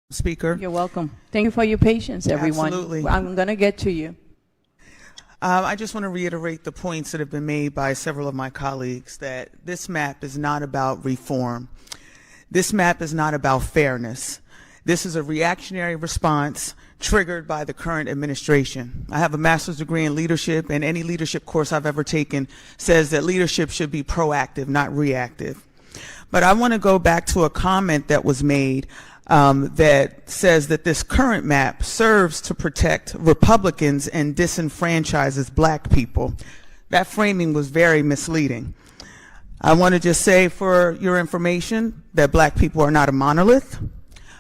Speaker. You're welcome. Thank you for your patience, everyone. Absolutely. I'm going to get to you. I just want to reiterate the points that have been made by several of my colleagues that this map is not about reform. This map is not about fairness. This is a reactionary response triggered by the current administration. I have a master's degree in leadership, and any leadership course I've ever taken says that leadership should be proactive, not reactive. But I want to go back to a comment that was made that says that this current map serves to protect Republicans and disenfranchises black people. That framing was very misleading. I want to just say for your information that black people are not a monolith.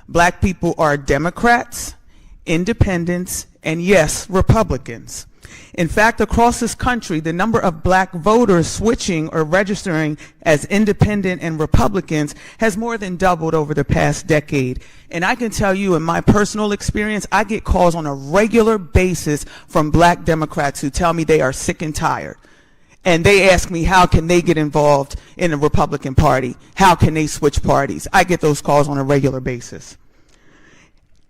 Black people are Democrats, independents, and yes, Republicans. In fact, across this country, the number of black voters switching or registering as independent and Republicans has more than doubled over the past decade. And I can tell you in my personal experience, I get calls on a regular basis from black Democrats who tell me they are sick and tired. And they ask me, how can they get involved in the Republican Party? How can they switch parties? I get those calls on a regular basis.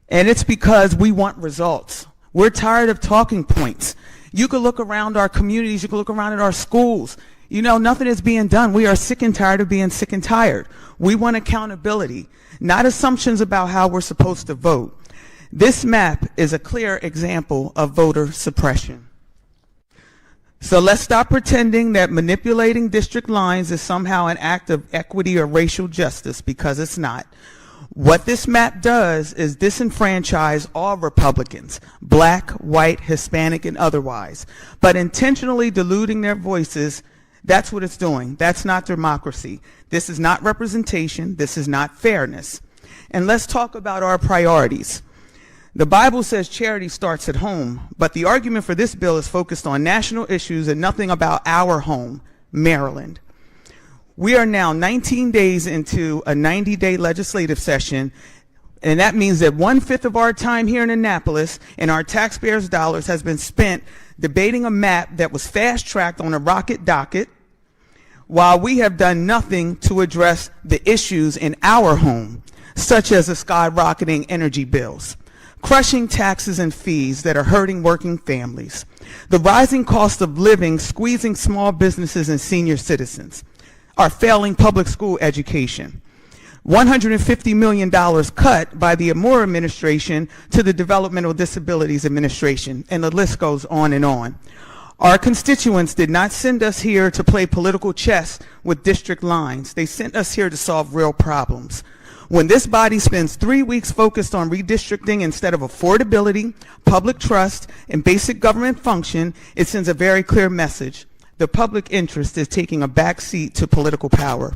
And it's because we want results. We're tired of talking points. You could look around our communities, you could look around at our schools. You know, nothing is being done. We are sick and tired of being sick and tired. We want accountability, not assumptions about how we're supposed to vote. This map is a clear example of voter suppression. So let's stop pretending that manipulating district lines is somehow an act of equity or racial justice, because it's not. What this map does is disenfranchise all Republicans, black, white, Hispanic, and otherwise, but intentionally diluting their voices. That's what it's doing. That's not democracy. This is not representation. This is not fairness. And let's talk about our priorities. The Bible says charity starts at home, but the argument for this bill is focused on national issues and nothing about our home, Maryland. We are now 19 days into a 90-day legislative session, and that means that 1/5 of our time here in Annapolis and our taxpayers' dollars has been spent debating a map that was fast-tracked on a rocket docket, while we have done nothing to address the issues in our home, such as the skyrocketing energy bills, crushing taxes and fees that are hurting working families, the rising cost of living squeezing small businesses and senior citizens, our failing public school education, $150 million cut by the Moore administration to the Developmental Disabilities Administration, and the list goes on and on. Our constituents did not send us here to play political chess with district lines. They sent us here to solve real problems. When this body spends 3 weeks focused on redistricting instead of affordability, public trust, and basic government function, it sends a very clear message. The public interest is taking a back seat to political power.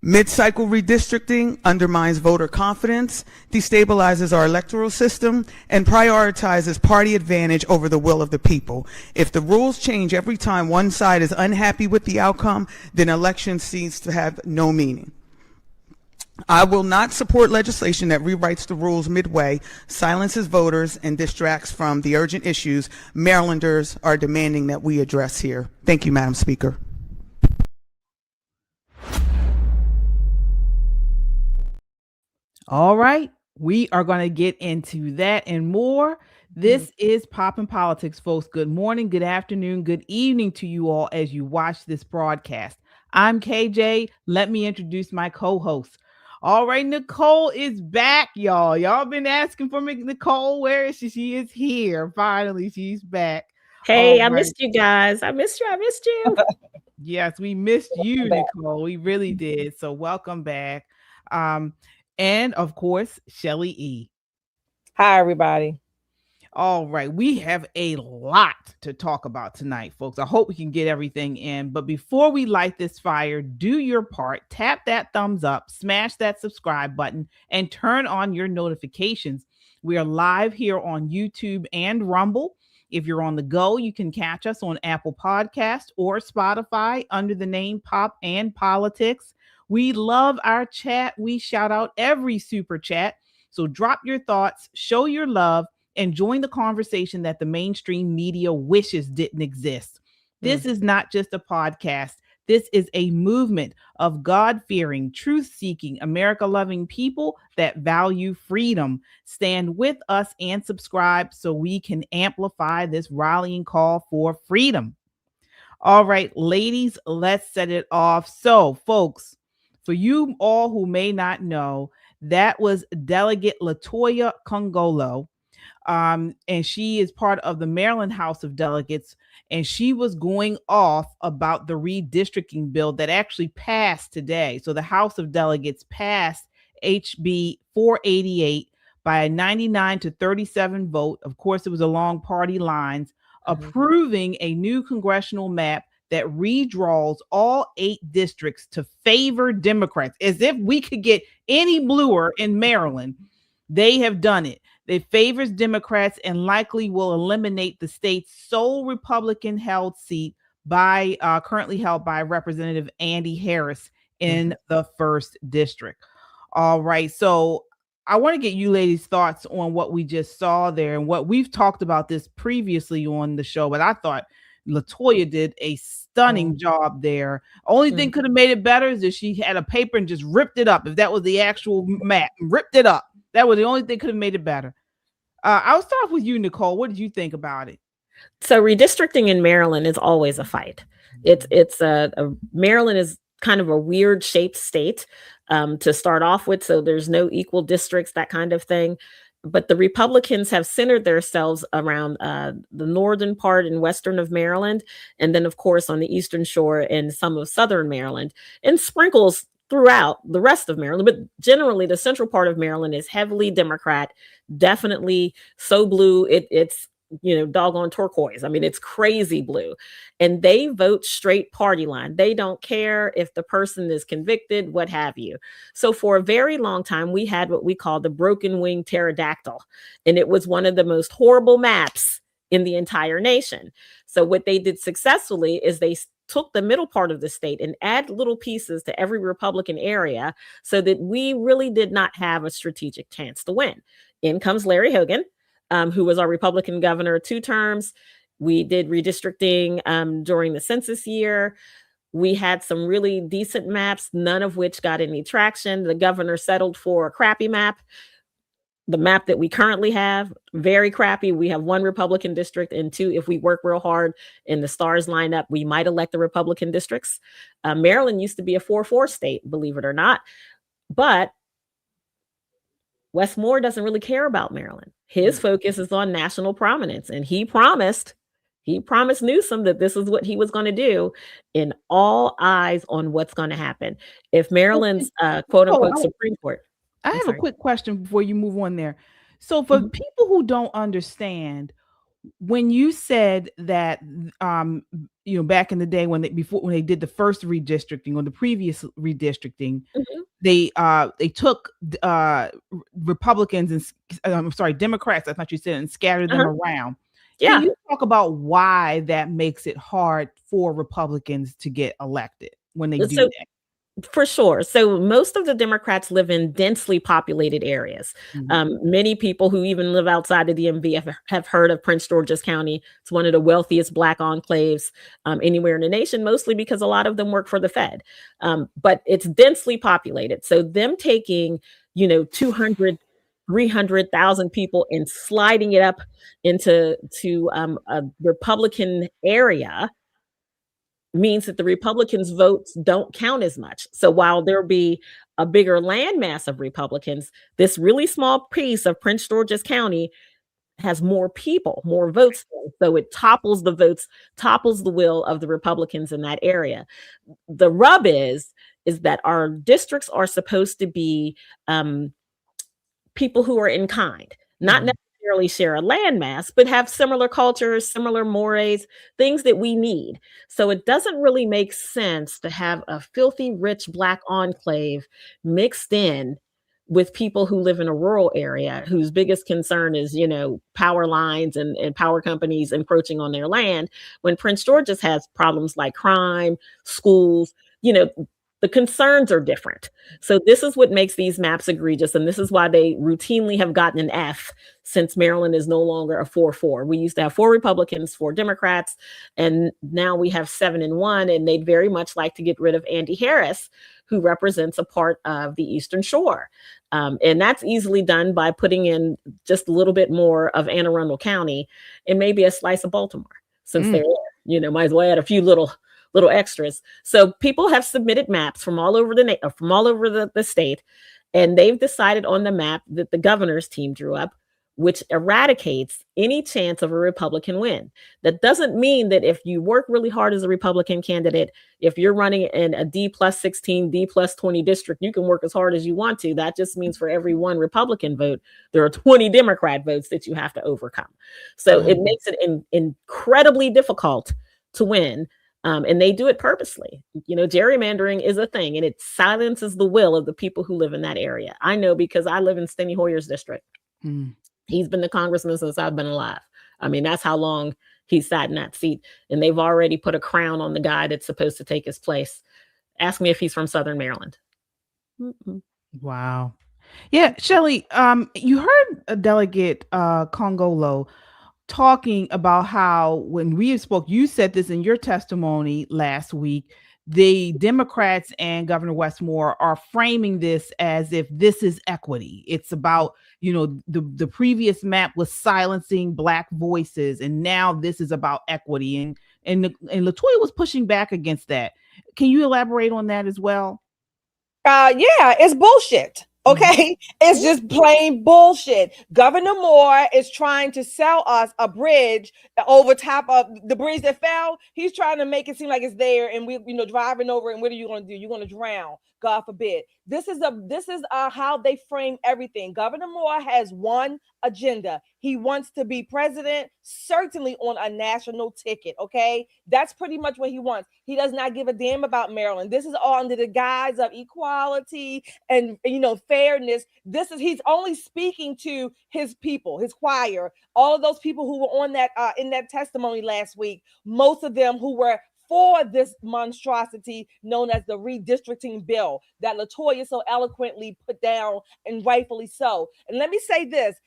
Mid-cycle redistricting undermines voter confidence, destabilizes our electoral system, and prioritizes party advantage over the will of the people. If the rules change every time one side is unhappy with the outcome, then election cease to have no meaning. I will not support legislation that rewrites the rules midway, silences voters, and distracts from the urgent issues Marylanders are demanding that we address here. Thank you, Madam Speaker. All right, we are going to get into that and more. This is Poppin' Politics, folks. Good morning, good afternoon, good evening to you all as you watch this broadcast. I'm KJ. Let me introduce my co-host. All right, Nicole is back, y'all. Y'all been asking for me, Nicole. Where is she? She is here. Finally, she's back. Hey, I missed you guys. I missed you. Yes, we missed you, Nicole. We really did. So welcome back. And of course, Shelly E. Hi, everybody. All right, we have a lot to talk about tonight, folks. I hope we can get everything in. But before we light this fire, do your part. Tap that thumbs up, smash that subscribe button, and turn on your notifications. We are live here on YouTube and Rumble. If you're on the go, you can catch us on Apple Podcast or Spotify under the name Pop and Politics. We love our chat. We shout out every super chat. So drop your thoughts, show your love, and join the conversation that the mainstream media wishes didn't exist. This is not just a podcast. This is a movement of God-fearing, truth-seeking, America-loving people that value freedom. Stand with us and subscribe so we can amplify this rallying call for freedom. All right, ladies, let's set it off. So, folks, for you all who may not know, that was Delegate Latoya Nkongolo. And she is part of the Maryland House of Delegates, and she was going off about the redistricting bill that actually passed today. So the House of Delegates passed HB 488 by a 99 to 37 vote. Of course, it was along party lines, approving a new congressional map that redraws all 8 districts to favor Democrats. As if we could get any bluer in Maryland, they have done it. It favors Democrats and likely will eliminate the state's sole Republican-held seat currently held by Representative Andy Harris in the 1st District. All right, so I want to get you ladies' thoughts on what we just saw there and what we've talked about this previously on the show, but I thought Latoya did a stunning job there. Only thing could have made it better is if she had a paper and just ripped it up. If that was the actual map, ripped it up. That was the only thing could have made it better. I'll start with you, Nicole. What did you think about it? So redistricting in Maryland is always a fight. It's Maryland is kind of a weird shaped state to start off with. So there's no equal districts, that kind of thing. But the Republicans have centered themselves around the northern part and western of Maryland. And then, of course, on the eastern shore and some of southern Maryland, and sprinkles throughout the rest of Maryland. But generally, the central part of Maryland is heavily Democrat, definitely so blue. It's doggone turquoise. I mean, it's crazy blue. And they vote straight party line. They don't care if the person is convicted, what have you. So for a very long time, we had what we call the broken wing pterodactyl. And it was one of the most horrible maps in the entire nation. So what they did successfully is they took the middle part of the state and add little pieces to every Republican area so that we really did not have a strategic chance to win. In comes Larry Hogan, who was our Republican governor 2 terms. We did redistricting during the census year. We had some really decent maps, none of which got any traction. The governor settled for a crappy map. The map that we currently have, very crappy. We have 1 Republican district and 2, if we work real hard and the stars line up, we might elect the Republican districts. Maryland used to be a 4-4 state, believe it or not. But Wes Moore doesn't really care about Maryland. His focus is on national prominence. And he promised Newsom that this is what he was going to do, in all eyes on what's going to happen. If Maryland's quote unquote Supreme Court. I have a quick question before you move on there. So for people who don't understand, when you said that, back in the day when they did the first redistricting or the previous redistricting, they took Republicans and Democrats, I thought you said, and scattered them around. Yeah. Can you talk about why that makes it hard for Republicans to get elected when they do that? For sure. So most of the Democrats live in densely populated areas. Many people who even live outside of the DMV have heard of Prince George's County. It's one of the wealthiest Black enclaves anywhere in the nation, mostly because a lot of them work for the Fed. But it's densely populated. So them taking, 200, 300,000 people and sliding it up into a Republican area means that the Republicans' votes don't count as much. So while there'll be a bigger landmass of Republicans, this really small piece of Prince George's County has more people, more votes. So it topples the will of the Republicans in that area. The rub is that our districts are supposed to be people who are in kind, not necessarily share a landmass, but have similar cultures, similar mores, things that we need. So it doesn't really make sense to have a filthy rich Black enclave mixed in with people who live in a rural area whose biggest concern is, power lines and power companies encroaching on their land, when Prince George's has problems like crime, schools, The concerns are different. So this is what makes these maps egregious. And this is why they routinely have gotten an F since Maryland is no longer a 4-4. We used to have 4 Republicans, 4 Democrats, and now we have 7 and 1. And they'd very much like to get rid of Andy Harris, who represents a part of the Eastern Shore. And that's easily done by putting in just a little bit more of Anne Arundel County and maybe a slice of Baltimore, since they're there. Might as well add a few little extras. So people have submitted maps from all over the state, and they've decided on the map that the governor's team drew up, which eradicates any chance of a Republican win. That doesn't mean that if you work really hard as a Republican candidate, if you're running in a D+16, D+20 district, you can work as hard as you want to. That just means for every 1 Republican vote, there are 20 Democrat votes that you have to overcome. So it makes it incredibly difficult to win. And they do it purposely. Gerrymandering is a thing, and it silences the will of the people who live in that area. I know because I live in Steny Hoyer's district. He's been the congressman since I've been alive. I mean, that's how long he sat in that seat. And they've already put a crown on the guy that's supposed to take his place. Ask me if he's from Southern Maryland. Wow. Yeah, Shelley, you heard a Delegate Nkongolo talking about how when we spoke, you said this in your testimony last week, the Democrats and Governor Westmore are framing this as if this is equity. It's about, the previous map was silencing Black voices, and now this is about equity. And Latoya was pushing back against that. Can you elaborate on that as well? Yeah, it's bullshit. Okay, it's just plain bullshit. Governor Moore is trying to sell us a bridge over top of the bridge that fell. He's trying to make it seem like it's there, and we, driving over. And what are you going to do? You're going to drown, God forbid. This is how they frame everything. Governor Moore has one agenda. He wants to be president, certainly on a national ticket. Okay, that's pretty much what he wants. He does not give a damn about Maryland. This is all under the guise of equality and fairness. He's only speaking to his people, his choir, all of those people who were on that in that testimony last week. Most of them who were for this monstrosity known as the redistricting bill that Latoya so eloquently put down, and rightfully so. And let me say this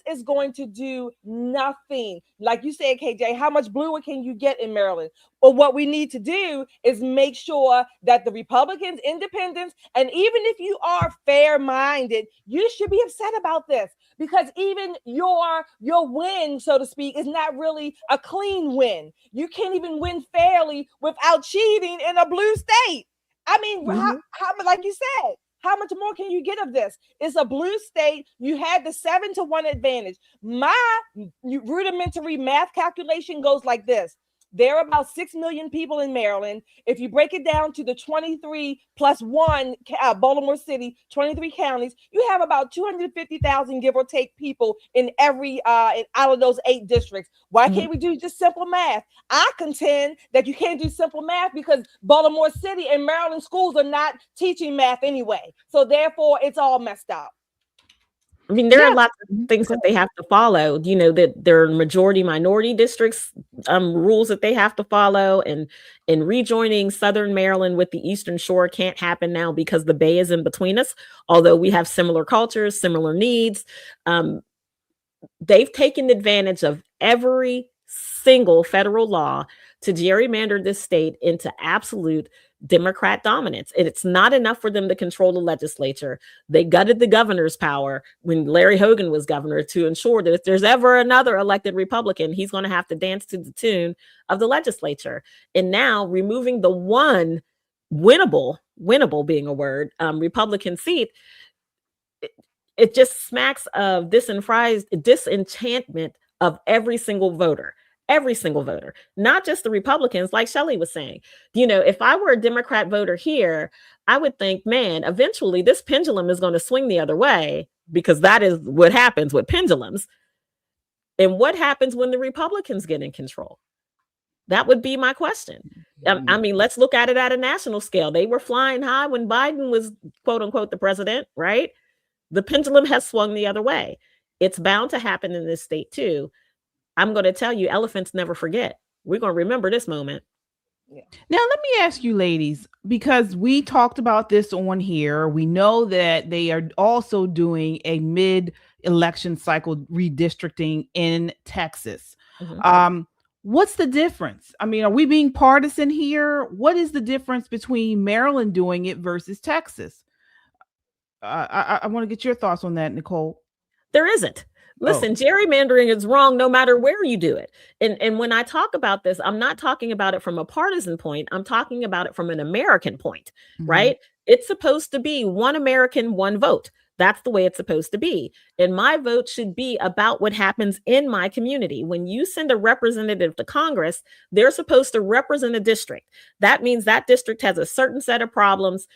is going to do nothing. Like you said, KJ, how much bluer can you get in Maryland? But what we need to do is make sure that the Republicans, independents, and even if you are fair-minded, you should be upset about this, because even your win, so to speak, is not really a clean win. You can't even win fairly without cheating in a blue state. I mean, how like you said, how much more can you get of this? It's a blue state. You had the 7-1 advantage. My rudimentary math calculation goes like this. There are about 6 million people in Maryland. If you break it down to the 23 plus 1, Baltimore City, 23 counties, you have about 250,000, give or take, people in every out of those 8 districts. Why can't we do just simple math? I contend that you can't do simple math because Baltimore City and Maryland schools are not teaching math anyway. So therefore, it's all messed up. I mean, there are lots of things that they have to follow, that there are majority minority districts, rules that they have to follow, and rejoining Southern Maryland with the Eastern Shore can't happen now because the Bay is in between us. Although we have similar cultures, similar needs, they've taken advantage of every single federal law to gerrymander this state into absolute Democrat dominance. And it's not enough for them to control the legislature. They gutted the governor's power when Larry Hogan was governor to ensure that if there's ever another elected Republican, he's going to have to dance to the tune of the legislature. And now removing the one winnable being a word, Republican seat, it just smacks of disenchantment of every single voter, not just the Republicans, like Shelley was saying. If I were a Democrat voter here, I would think, man, eventually this pendulum is going to swing the other way, because that is what happens with pendulums. And what happens when the Republicans get in control? That would be my question. I mean, let's look at it at a national scale. They were flying high when Biden was, quote unquote, the president, right? The pendulum has swung the other way. It's bound to happen in this state too. I'm going to tell you, elephants never forget. We're going to remember this moment. Now, let me ask you, ladies, because we talked about this on here. We know that they are also doing a mid-election cycle redistricting in Texas. What's the difference? I mean, are we being partisan here? What is the difference between Maryland doing it versus Texas? I want to get your thoughts on that, Nicole. There isn't. Listen, gerrymandering is wrong no matter where you do it. And when I talk about this, I'm not talking about it from a partisan point. I'm talking about it from an American point, right? It's supposed to be one American, one vote. That's the way it's supposed to be. And my vote should be about what happens in my community. When you send a representative to Congress, they're supposed to represent a district. That means that district has a certain set of problems.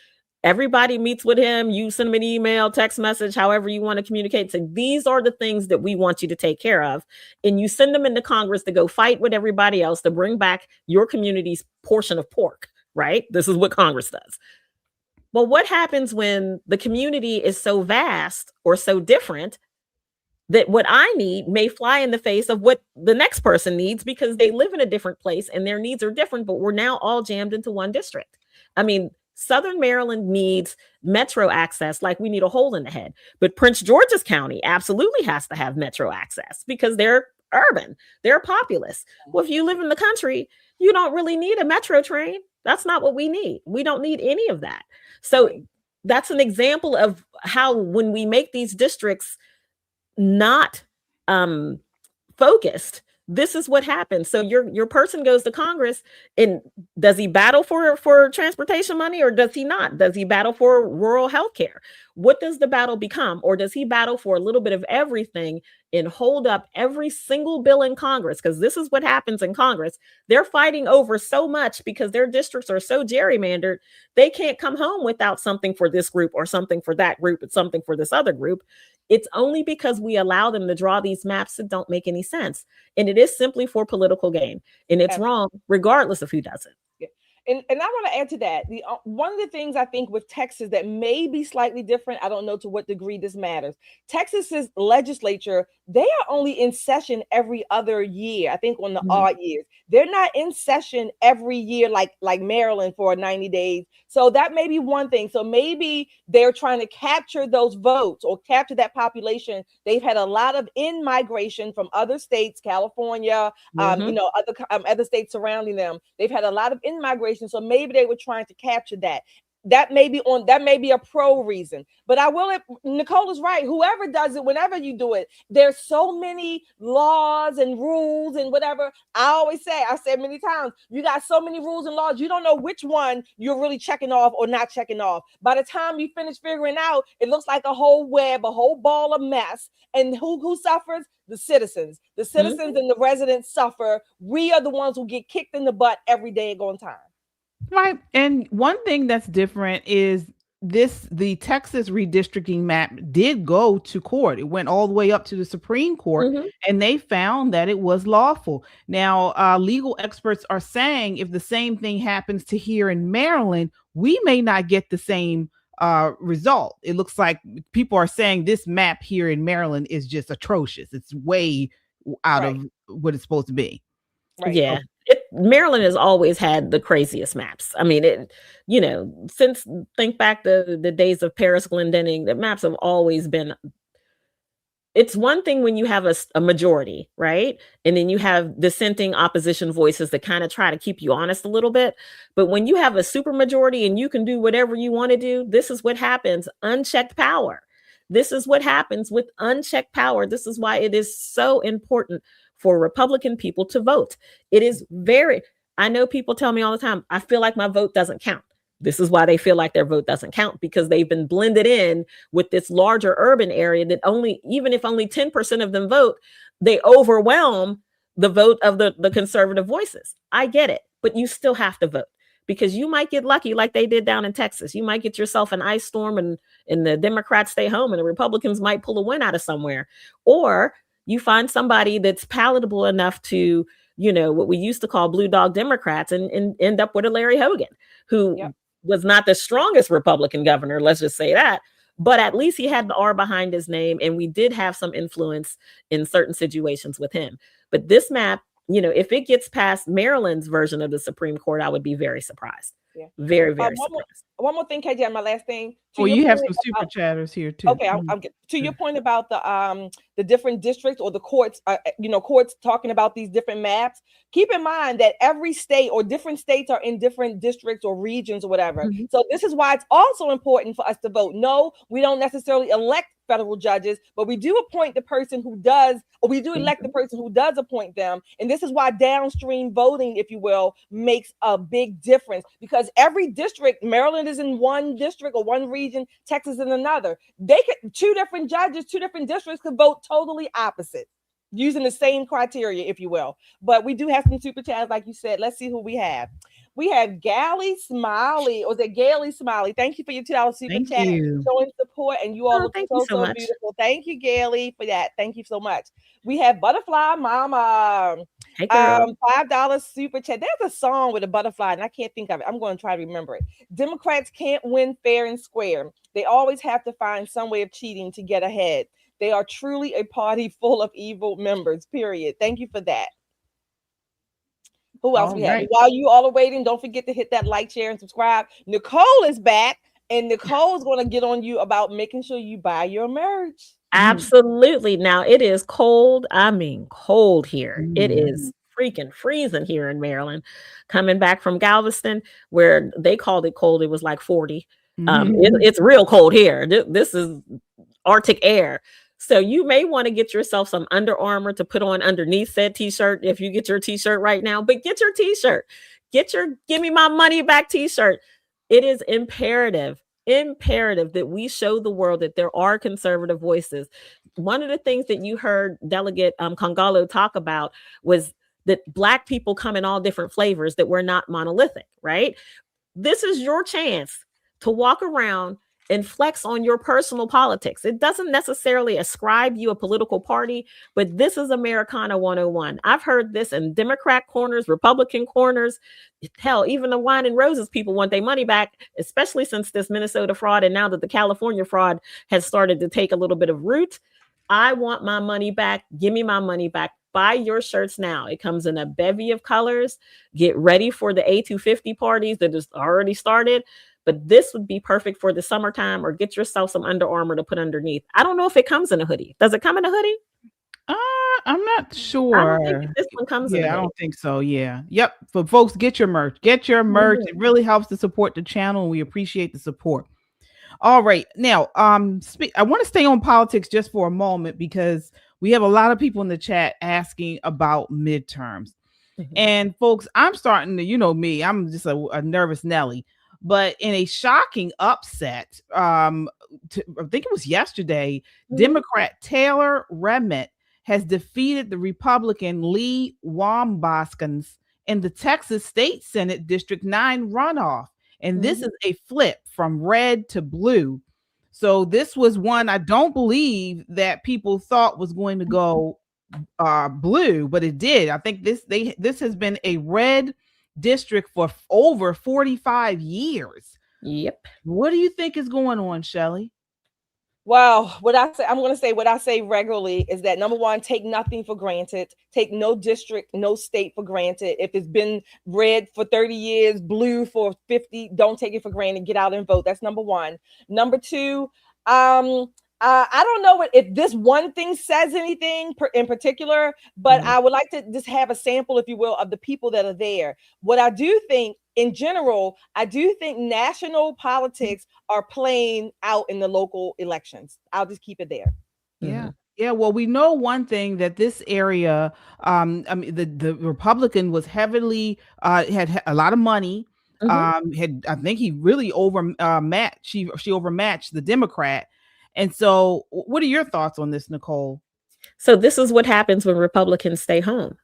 Everybody meets with him. You send him an email, text message, however you want to communicate. So these are the things that we want you to take care of. And you send them into Congress to go fight with everybody else to bring back your community's portion of pork, right? This is what Congress does. Well, what happens when the community is so vast or so different that what I need may fly in the face of what the next person needs because they live in a different place and their needs are different, but we're now all jammed into one district. I mean, Southern Maryland needs metro access like we need a hole in the head. But Prince George's County absolutely has to have metro access because they're urban, they're populous. Well, if you live in the country, you don't really need a metro train. That's not what we need. We don't need any of that. So that's an example of how when we make these districts not focused, this is what happens. So your person goes to Congress, and does he battle for transportation money or does he not? Does he battle for rural health care? What does the battle become? Or does he battle for a little bit of everything and hold up every single bill in Congress? Because this is what happens in Congress. They're fighting over so much because their districts are so gerrymandered. They can't come home without something for this group or something for that group and something for this other group. It's only because we allow them to draw these maps that don't make any sense. And it is simply for political gain. And it's wrong, regardless of who does it. And I want to add to that. One of the things I think with Texas that may be slightly different, I don't know to what degree this matters. Texas's legislature, they are only in session every other year, I think on the odd years. They're not in session every year like Maryland for 90 days. So that may be one thing. So maybe they're trying to capture those votes or capture that population. They've had a lot of in-migration from other states, California, other states surrounding them. They've had a lot of in-migration. So maybe they were trying to capture that. That may be a pro reason, but Nicole is right. Whoever does it, whenever you do it, there's so many laws and rules and whatever. I've said many times, you got so many rules and laws, you don't know which one you're really checking off or not checking off. By the time you finish figuring out, it looks like a whole web, a whole ball of mess. And who suffers? The citizens. The citizens and the residents suffer. We are the ones who get kicked in the butt every day going time. Right. And one thing that's different is the Texas redistricting map did go to court. It went all the way up to the Supreme Court and they found that it was lawful. Now, legal experts are saying if the same thing happens to here in Maryland, we may not get the same result. It looks like people are saying this map here in Maryland is just atrocious. It's way out of what it's supposed to be. Right. Yeah. Maryland has always had the craziest maps. I mean, since think back the days of Paris Glendenning, the maps have always been. It's one thing when you have a majority, right? And then you have dissenting opposition voices that kind of try to keep you honest a little bit. But when you have a super majority and you can do whatever you want to do, this is what happens. Unchecked power. This is what happens with unchecked power. This is why it is so important for Republican people to vote. It is I know people tell me all the time, I feel like my vote doesn't count. This is why they feel like their vote doesn't count, because they've been blended in with this larger urban area that even if only 10% of them vote, they overwhelm the vote of the conservative voices. I get it, but you still have to vote because you might get lucky like they did down in Texas. You might get yourself an ice storm and the Democrats stay home and the Republicans might pull a win out of somewhere. Or you find somebody that's palatable enough to, what we used to call blue dog Democrats and end up with a Larry Hogan, who was not the strongest Republican governor, let's just say that, but at least he had the R behind his name. And we did have some influence in certain situations with him. But this map if it gets past Maryland's version of the Supreme Court, I would be very surprised. Yeah. Very, very surprised. One more thing, KJ, my last thing. Well, you have some super chatters here too. Okay, to your point about the different districts or the courts, courts talking about these different maps. Keep in mind that every state or different states are in different districts or regions or whatever. Mm-hmm. So this is why it's also important for us to vote. No, we don't necessarily elect federal judges, but we do appoint the person who does, or we do elect the person who does appoint them. And this is why downstream voting, if you will, makes a big difference, because every district, Maryland is in one district or one region, Texas in another. They could, two different judges, two different districts could vote totally opposite using the same criteria, if you will. But we do have some super chats, like you said. Let's see who we have. We have Gally Smiley, or is it Gaily Smiley? Thank you for your $2 super chat, showing support, and you all look so beautiful. Thank you, Gaily, for that. Thank you so much. We have Butterfly Mama, hey, $5 super chat. There's a song with a butterfly, and I can't think of it. I'm going to try to remember it. Democrats can't win fair and square. They always have to find some way of cheating to get ahead. They are truly a party full of evil members, period. Thank you for that. Who else we have? While you all are waiting, don't forget to hit that like, share, and subscribe. Nicole is back, and Nicole's going to get on you about making sure you buy your merch. Absolutely. Now, it is cold. I mean, cold here. It is freaking freezing here in Maryland. Coming back from Galveston, where they called it cold, it was like 40. It's real cold here. This is Arctic air. So you may want to get yourself some Under Armour to put on underneath said t-shirt if you get your t-shirt right now. But get your t-shirt. Get your give me my money back t-shirt. It is imperative that we show the world that there are conservative voices. One of the things that you heard Delegate Nkongolo talk about was that Black people come in all different flavors, that we're not monolithic, right? This is your chance to walk around and flex on your personal politics. It doesn't necessarily ascribe you a political party, but this is Americana 101. I've heard this in Democrat corners, Republican corners. Hell, even the Wine and Roses people want their money back, especially since this Minnesota fraud and now that the California fraud has started to take a little bit of root. I want my money back. Give me my money back. Buy your shirts now. It comes in a bevy of colors. Get ready for the A250 parties that has already started. But this would be perfect for the summertime, or get yourself some Under Armour to put underneath. I don't know if it comes in a hoodie. Does it come in a hoodie? I'm not sure. I don't think this one comes in a hoodie. I don't think so. Yeah. Yep. For folks, get your merch. Get your merch. It really helps to support the channel, and we appreciate the support. All right. Now, I want to stay on politics just for a moment, because we have a lot of people in the chat asking about midterms. And folks, I'm starting to, me, I'm just a nervous Nelly. But in a shocking upset, I think it was yesterday, Democrat Taylor Rehmet has defeated the Republican Leigh Wambsganss in the Texas State Senate District 9 runoff. And this is a flip from red to blue. So this was one I don't believe that people thought was going to go blue, but it did. I think this has been a red district for over 45 years. Yep. What do you think is going on, Shelley? Well, I'm going to say what I say regularly is that, number one, take nothing for granted. Take no district, no state for granted. If it's been red for 30 years, blue for 50, don't take it for granted. Get out and vote. That's number one. Number two, I don't know if this one thing says anything in particular, but I would like to just have a sample, if you will, of the people that are there. What I do think in general, I do think national politics are playing out in the local elections. I'll just keep it there. Yeah. Yeah, well, we know one thing, that this area, the Republican was heavily had a lot of money. I think he really overmatched. She overmatched the Democrat. And so, what are your thoughts on this, Nicole? So this is what happens when Republicans stay home.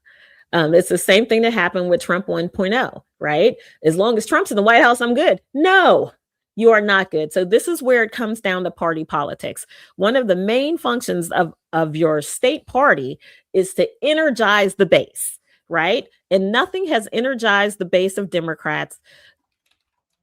It's the same thing that happened with Trump 1.0, right? As long as Trump's in the White House, I'm good. No, you are not good. So this is where it comes down to party politics. One of the main functions of your state party is to energize the base, right? And nothing has energized the base of Democrats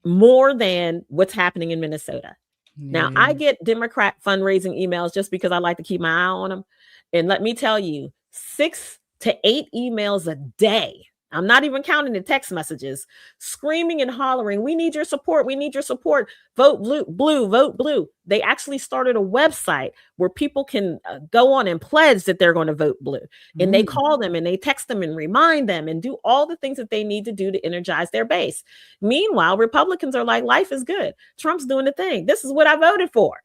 more than what's happening in Minnesota. Now, I get Democrat fundraising emails just because I like to keep my eye on them. And let me tell you, 6 to 8 emails a day. I'm not even counting the text messages, screaming and hollering, we need your support. We need your support. Vote blue, blue, vote blue. They actually started a website where people can go on and pledge that they're going to vote blue. And they call them and they text them and remind them and do all the things that they need to do to energize their base. Meanwhile, Republicans are like, life is good. Trump's doing the thing. This is what I voted for.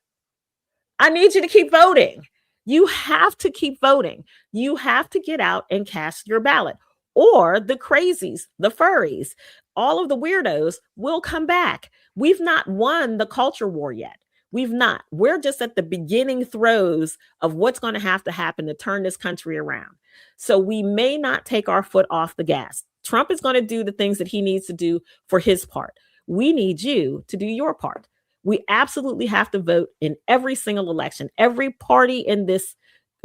I need you to keep voting. You have to keep voting. You have to get out and cast your ballot. Or the crazies, the furries, all of the weirdos will come back. We've not won the culture war yet. We've not. We're just at the beginning throes of what's going to happen to turn this country around. So we may not take our foot off the gas. Trump is going to do the things that he needs to do for his part. We need you to do your part. We absolutely have to vote in every single election. Every party in this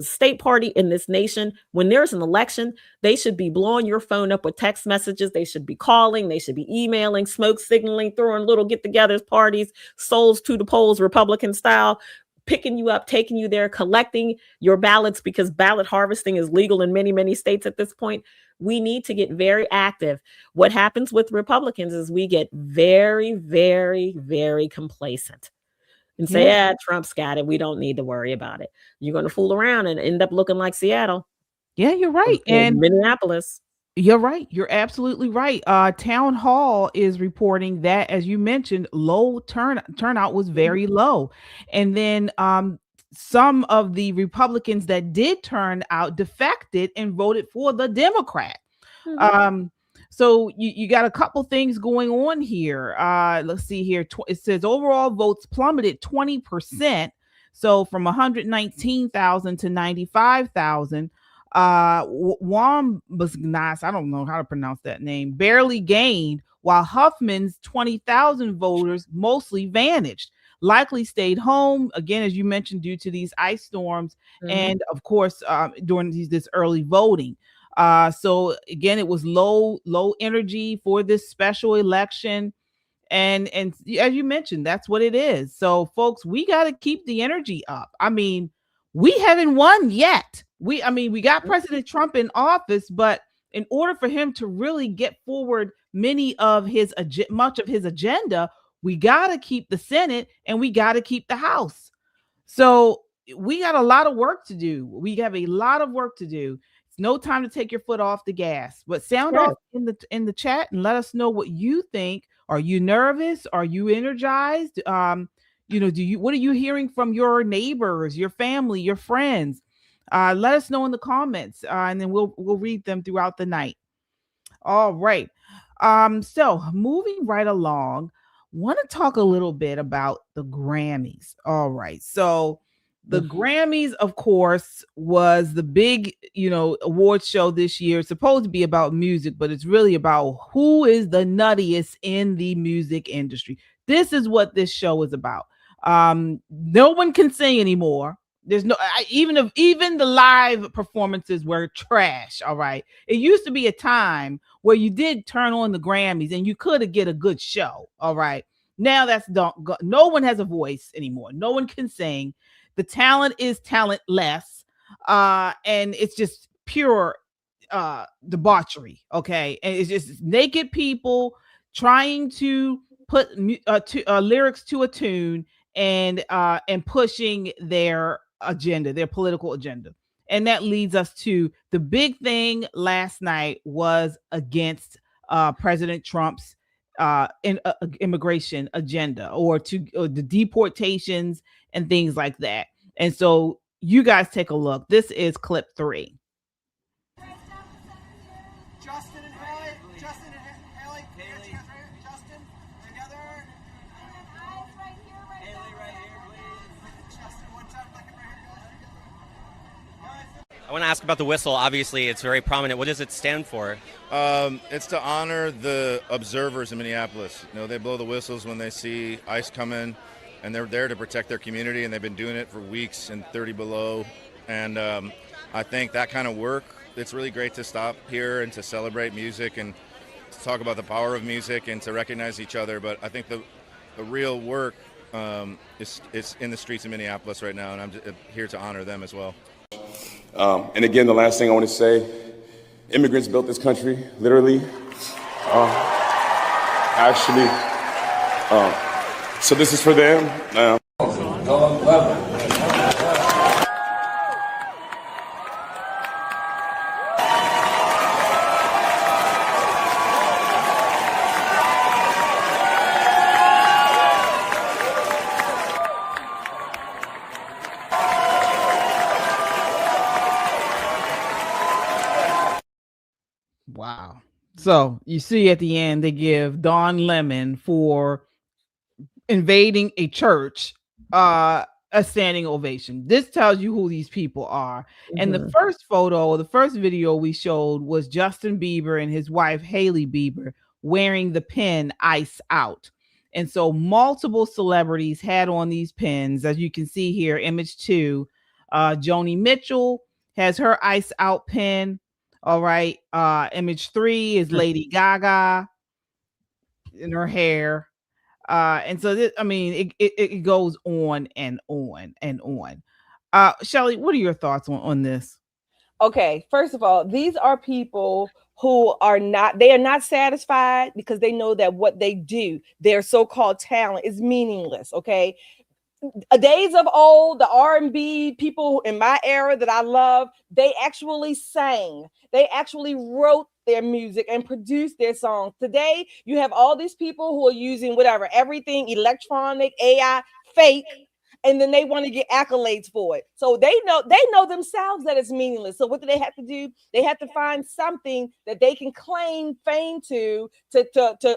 state party in this nation, when there's an election, they should be blowing your phone up with text messages. They should be calling. They should be emailing, smoke signaling, throwing little get-togethers, parties, souls to the polls, Republican style, picking you up, taking you there, collecting your ballots, because ballot harvesting is legal in many, many states at this point. We need to get very active. What happens with Republicans is we get very, very, very complacent and say, yeah, Trump's got it. We don't need to worry about it. You're going to fool around and end up looking like Seattle. Yeah, you're right. And Minneapolis. You're right. You're absolutely right. Town Hall is reporting that, as you mentioned, low turnout was very low. And then some of the Republicans that did turn out defected and voted for the Democrat. So you got a couple things going on here. Let's see here. It says overall votes plummeted 20%. So from 119,000 to 95,000. Wambsganss, I don't know how to pronounce that name, barely gained, while Huffman's 20,000 voters mostly vanished. Likely stayed home, again, as you mentioned, due to these ice storms and, of course, during this early voting. So again, it was low energy for this special election. And as you mentioned, that's what it is. So folks, we got to keep the energy up. I mean, we haven't won yet. We got President Trump in office, but in order for him to really get forward much of his agenda, we got to keep the Senate and we got to keep the House. So we got a lot of work to do. We have a lot of work to do. It's no time to take your foot off the gas, but sound off in the chat and let us know what you think. Are you nervous? Are you energized? What are you hearing from your neighbors, your family, your friends? Let us know in the comments, and then we'll read them throughout the night. All right. So moving right along, want to talk a little bit about the Grammys. All right. So the Grammys, of course, was the big, award show this year. It's supposed to be about music, but it's really about who is the nuttiest in the music industry. This is what this show is about. No one can sing anymore. There's no, even the live performances were trash. All right. It used to be a time where you did turn on the Grammys and you could get a good show. All right. Now no one has a voice anymore. No one can sing. The talent is talentless. And it's just pure debauchery. Okay. And it's just naked people trying to put lyrics to a tune and pushing their agenda, their political agenda. And that leads us to the big thing last night was against President Trump's immigration agenda or the deportations and things like that. And so you guys take a look. This is clip 3. Justin and Haley, Justin, together. Haley right here, please. Justin, one time, looking right here. I want to ask about the whistle. Obviously, it's very prominent. What does it stand for? It's to honor the observers in Minneapolis. They blow the whistles when they see ICE come in, and they're there to protect their community, and they've been doing it for weeks in 30 below. And I think that kind of work, it's really great to stop here and to celebrate music and to talk about the power of music and to recognize each other. But I think the real work is in the streets of Minneapolis right now, and I'm here to honor them as well. And again, the last thing I want to say Immigrants built this country, literally. Actually. So this is for them. Wow. So you see at the end, they give Don Lemon for invading a church a standing ovation. This tells you who these people are. And the first photo, the first video we showed was Justin Bieber and his wife, Hailey Bieber, wearing the pin Ice Out. And so multiple celebrities had on these pins. As you can see here, image 2, Joni Mitchell has her Ice Out pin. All right. Image 3 is Lady Gaga in her hair. And so this, I mean, it goes on and on and on. Shelly, what are your thoughts on this? Okay, first of all, these are people who are not satisfied because they know that what they do, their so-called talent, is meaningless. Okay. Days of old, the R&B people in my era that I love, they actually sang. They actually wrote their music and produced their songs. Today, you have all these people who are using whatever, everything electronic, AI, fake, and then they want to get accolades for it. So they know themselves that it's meaningless. So what do they have to do? They have to find something that they can claim fame to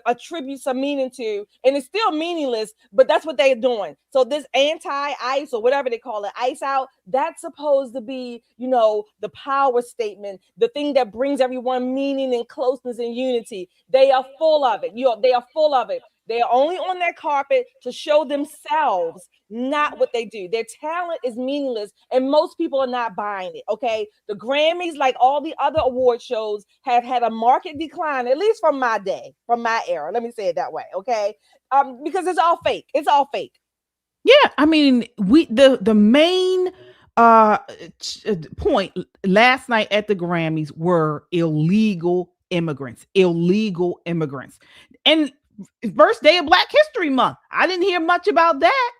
attribute some meaning to, and it's still meaningless, but that's what they're doing. So this anti-ice or whatever they call it, Ice Out, that's supposed to be, the power statement, the thing that brings everyone meaning and closeness and unity. They are full of it. They are full of it. They are only on that carpet to show themselves, not what they do. Their talent is meaningless, and most people are not buying it. Okay, the Grammys, like all the other award shows, have had a market decline, at least from my day, from my era. Let me say it that way. Okay, because it's all fake. It's all fake. Yeah, I mean, the main point last night at the Grammys were illegal immigrants, and first day of Black History Month. I didn't hear much about that.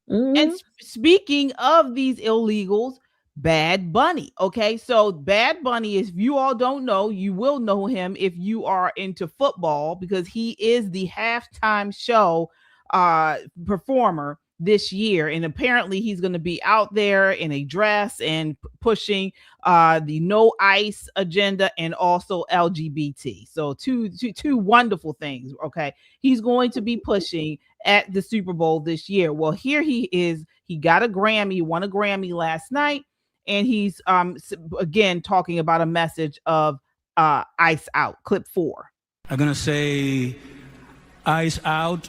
And speaking of these illegals, Bad Bunny. Okay, so Bad Bunny, if you all don't know, you will know him if you are into football, because he is the halftime show performer this year, and apparently he's going to be out there in a dress and pushing the no ICE agenda and also LGBT. So two wonderful things. Okay, he's going to be pushing at the Super Bowl this year. Well, here he is. He got a Grammy, won a Grammy last night, and he's again talking about a message of Ice Out. Clip 4. I'm gonna say Ice Out.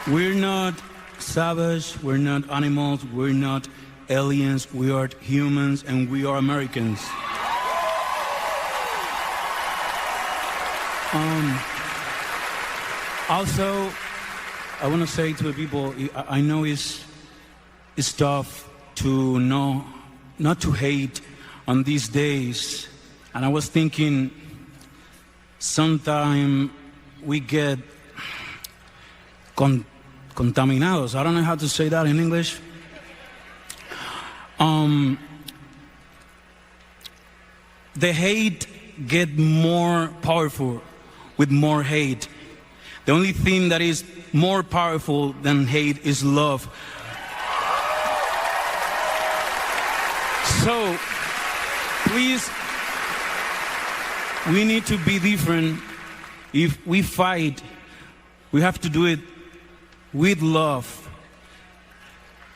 We're not savage, we're not animals, we're not aliens, we are humans, and we are Americans. Also, I want to say to the people, I know it's tough to know, not to hate on these days. And I was thinking, sometime we get contaminados. I don't know how to say that in English. The hate get more powerful with more hate. The only thing that is more powerful than hate is love. So, please, we need to be different. If we fight, we have to do it with love.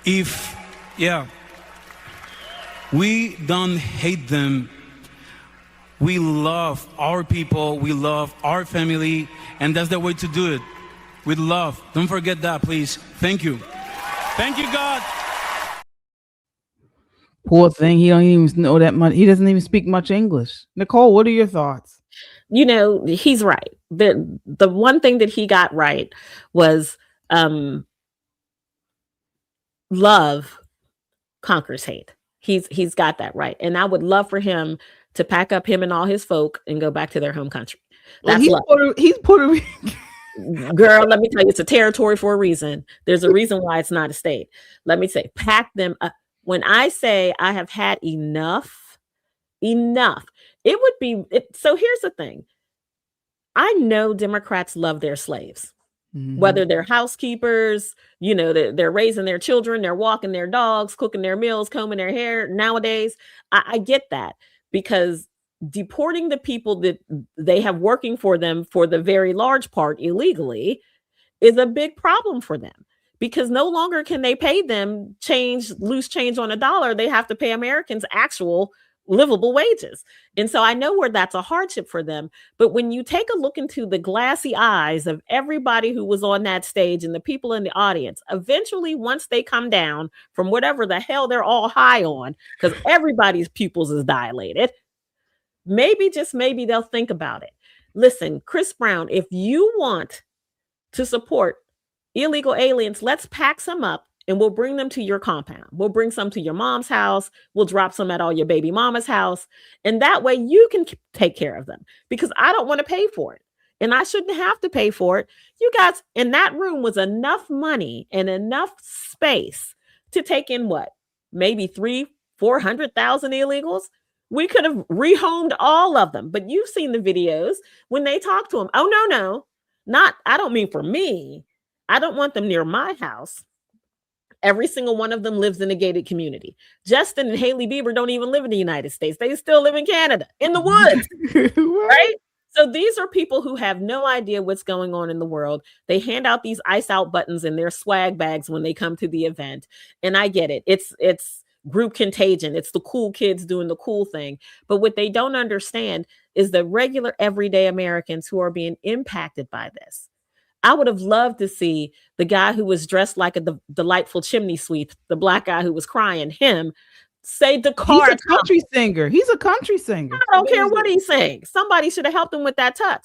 If, we don't hate them, We love our people, we love our family, and that's the way to do it. With love. Don't forget that, please. Thank you. Thank you, God. Poor thing. He don't even know that much. He doesn't even speak much English. Nicole, what are your thoughts? You know, he's right. The one thing that he got right was love conquers hate. He's got that right. And I would love for him to pack up him and all his folk and go back to their home country. That's love. He's Puerto Rican. Girl, let me tell you, it's a territory for a reason. There's a reason why it's not a state. Let me say, pack them up. When I say I have had enough, it would be, so here's the thing. I know Democrats love their slaves, whether they're housekeepers, you know, they're raising their children, they're walking their dogs, cooking their meals, combing their hair. Nowadays, I get that, because deporting the people that they have working for them for the very large part illegally is a big problem for them, because no longer can they pay them loose change on a dollar. They have to pay Americans actual livable wages. And so I know where that's a hardship for them. But when you take a look into the glassy eyes of everybody who was on that stage and the people in the audience, eventually, once they come down from whatever the hell they're all high on, because everybody's pupils is dilated, maybe, just maybe, they'll think about it. Listen, Chris Brown, if you want to support illegal aliens, let's pack some up and we'll bring them to your compound. We'll bring some to your mom's house. We'll drop some at all your baby mama's house. And that way you can take care of them, because I don't want to pay for it. And I shouldn't have to pay for it. You guys, in that room was enough money and enough space to take in what? Maybe 300,000-400,000 illegals. We could have rehomed all of them. But you've seen the videos when they talk to them. Oh, no. Not, I don't mean for me. I don't want them near my house. Every single one of them lives in a gated community. Justin and Hailey Bieber don't even live in the United States. They still live in Canada, in the woods, right? So these are people who have no idea what's going on in the world. They hand out these ice out buttons in their swag bags when they come to the event. And I get it. It's group contagion. It's the cool kids doing the cool thing. But what they don't understand is the regular everyday Americans who are being impacted by this. I would have loved to see the guy who was dressed like a delightful chimney sweep, the black guy who was crying, him say Dakar. He's a country singer. He's a country singer. I don't care what he's saying. Somebody should have helped him with that tux.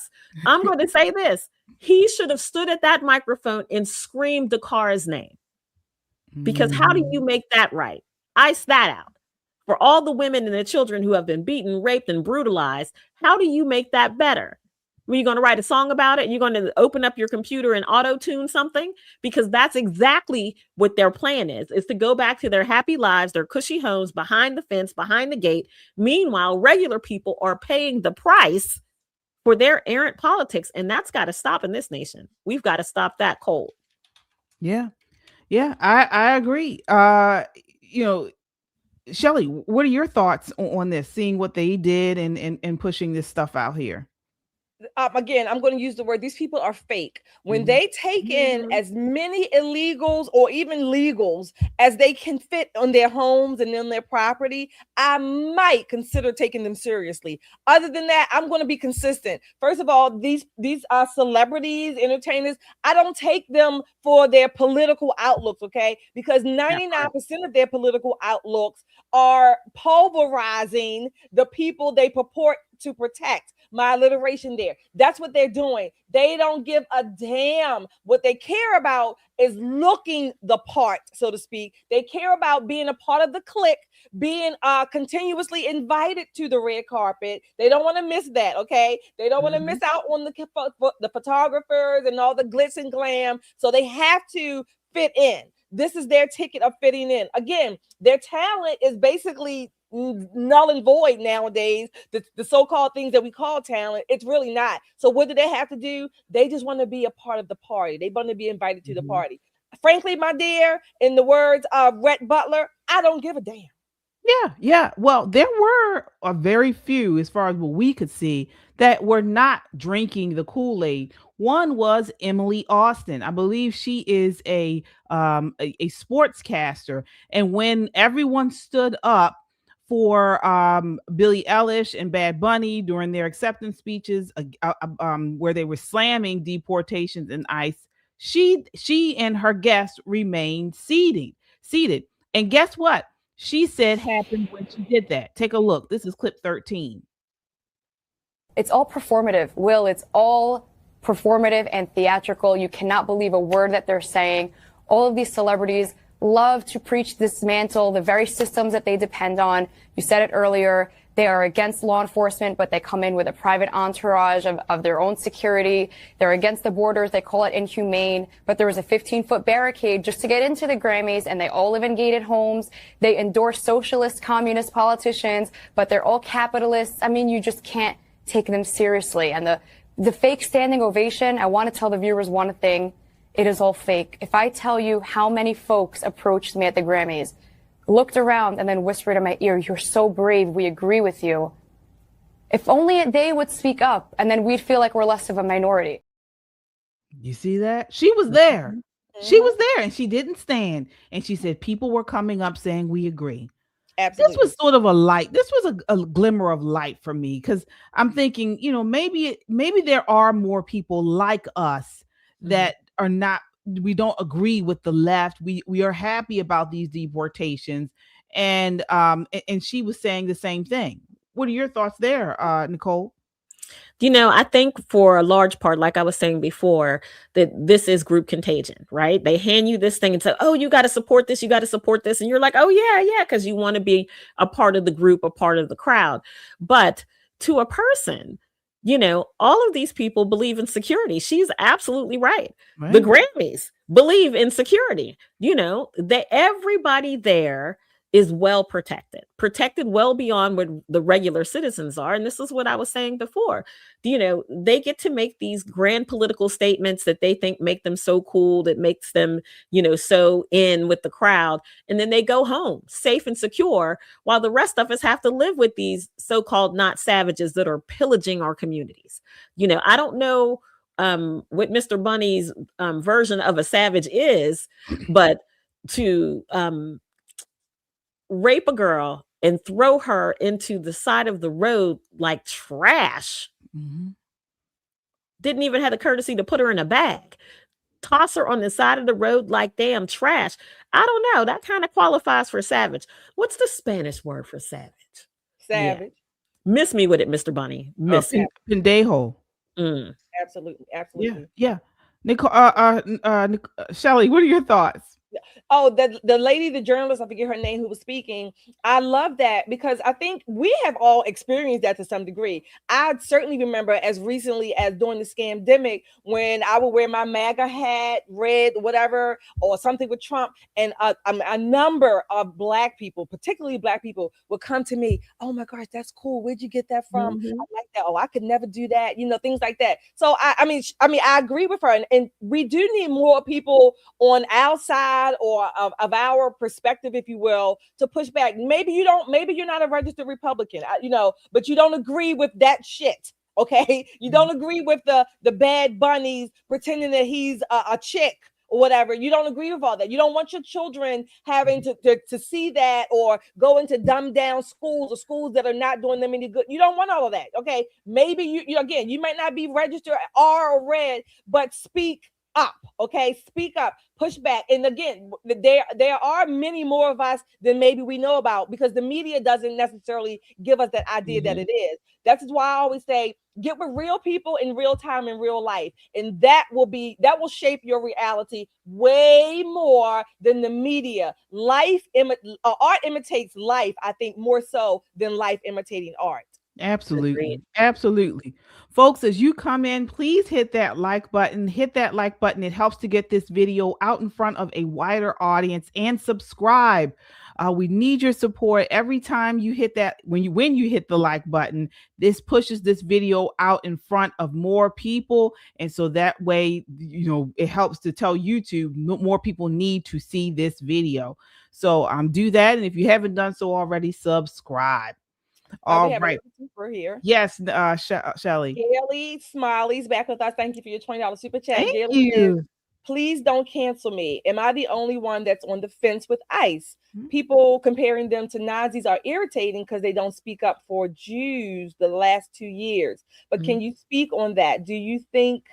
I'm going to say this. He should have stood at that microphone and screamed Dakar's name. Because how do you make that right? Ice that out. For all the women and the children who have been beaten, raped, and brutalized, how do you make that better? Are you going to write a song about it? You're going to open up your computer and auto-tune something? Because that's exactly what their plan is to go back to their happy lives, their cushy homes, behind the fence, behind the gate. Meanwhile, regular people are paying the price for their errant politics. And that's got to stop in this nation. We've got to stop that cold. Yeah, I agree. Shelly, what are your thoughts on this, seeing what they did and pushing this stuff out here? Again, I'm going to use the word, these people are fake. When they take in as many illegals or even legals as they can fit on their homes and on their property, I might consider taking them seriously. Other than that, I'm going to be consistent. First of all, these are celebrities, entertainers. I don't take them for their political outlooks, okay? Because 99% of their political outlooks are pulverizing the people they purport to protect. My alliteration there. That's what they're doing. They don't give a damn. What they care about is looking the part, so to speak. They care about being a part of the clique, being continuously invited to the red carpet. They don't want to miss that, okay? They don't want to miss out on the photographers and all the glitz and glam. So they have to fit in. This is their ticket of fitting in. Again, their talent is basically null and void nowadays. The so-called things that we call talent, it's really not. So what do they have to do? They just want to be a part of the party. They want to be invited to the party. Frankly, my dear, in the words of Rhett Butler, I don't give a damn. Yeah. Well, there were a very few, as far as what we could see, that were not drinking the Kool-Aid. One was Emily Austin. I believe she is a sportscaster. And when everyone stood up for Billie Eilish and Bad Bunny during their acceptance speeches, where they were slamming deportations and ICE. She and her guests remained seated. And guess what? She said happened when she did that. Take a look. This is clip 13. It's all performative, Will. It's all performative and theatrical. You cannot believe a word that they're saying. All of these celebrities love to preach, dismantle the very systems that they depend on. You said it earlier. They are against law enforcement, but they come in with a private entourage of their own security. They're against the borders. They call it inhumane. But there was a 15-foot barricade just to get into the Grammys, and they all live in gated homes. They endorse socialist, communist politicians, but they're all capitalists. I mean, you just can't take them seriously. And the fake standing ovation, I want to tell the viewers one thing. It is all fake. If I tell you how many folks approached me at the Grammys, looked around and then whispered in my ear, "You're so brave. We agree with you." If only they would speak up, and then we'd feel like we're less of a minority. You see that? She was there. Mm-hmm. She was there and she didn't stand. And she said people were coming up saying we agree. Absolutely. This was sort of a light. This was a glimmer of light for me, because I'm thinking, maybe there are more people like us that are not, we don't agree with the left. We are happy about these deportations. And she was saying the same thing. What are your thoughts there, Nicole? I think for a large part, like I was saying before, that this is group contagion, right? They hand you this thing and say, "Oh, you got to support this. You got to support this." And you're like, "Oh, yeah, because you want to be a part of the group, a part of the crowd." But to a person, all of these people believe in security. She's absolutely right. The Grammys believe in security. Everybody there is well protected well beyond what the regular citizens are. And this is what I was saying before. They get to make these grand political statements that they think make them so cool, that makes them, so in with the crowd. And then they go home safe and secure, while the rest of us have to live with these so-called not savages that are pillaging our communities. I don't know what Mr. Bunny's version of a savage is, but to rape a girl and throw her into the side of the road like trash. Didn't even have the courtesy to put her in a bag. Toss her on the side of the road like damn trash. I don't know. That kind of qualifies for savage. What's the Spanish word for savage? Savage. Yeah. Miss me with it, Mr. Bunny. Miss me. Pendejo. Absolutely. Yeah. Nicole, Shelly, what are your thoughts? Oh, the lady, the journalist, I forget her name, who was speaking. I love that, because I think we have all experienced that to some degree. I certainly remember as recently as during the scamdemic, when I would wear my MAGA hat, red, whatever, or something with Trump, and a number of Black people, particularly Black people, would come to me. "Oh my gosh, that's cool. Where'd you get that from? I like that. Oh, I could never do that." Things like that. So I mean, I agree with her, and we do need more people on our side, or of our perspective, if you will, to push back. Maybe you're not a registered Republican, but you don't agree with that shit. Okay. You don't agree with the Bad Bunnies pretending that he's a chick or whatever. You don't agree with all that. You don't want your children having to see that, or go into dumbed down schools, or schools that are not doing them any good. You don't want all of that. Okay. Maybe you might not be registered R or red, but speak up. Okay, speak up, push back. And again, there are many more of us than maybe we know about, because the media doesn't necessarily give us that idea that it is. That's why I always say, get with real people in real time, in real life, and that will shape your reality way more than the media. Art imitates life, I think, more so than life imitating art. Absolutely. Absolutely. Folks, as you come in, please hit that like button. It helps to get this video out in front of a wider audience, and subscribe. We need your support. Every time you hit that, when you hit the like button, this pushes this video out in front of more people. And so that way, it helps to tell YouTube more people need to see this video. So do that. And if you haven't done so already, subscribe. All right. We're here. Yes, Shelly. Gailey Smiley's back with us. Thank you for your $20 super chat. Thank Gailey you. Please don't cancel me. Am I the only one that's on the fence with ICE? Mm-hmm. People comparing them to Nazis are irritating because they don't speak up for Jews the last 2 years. But can you speak on that? Do you think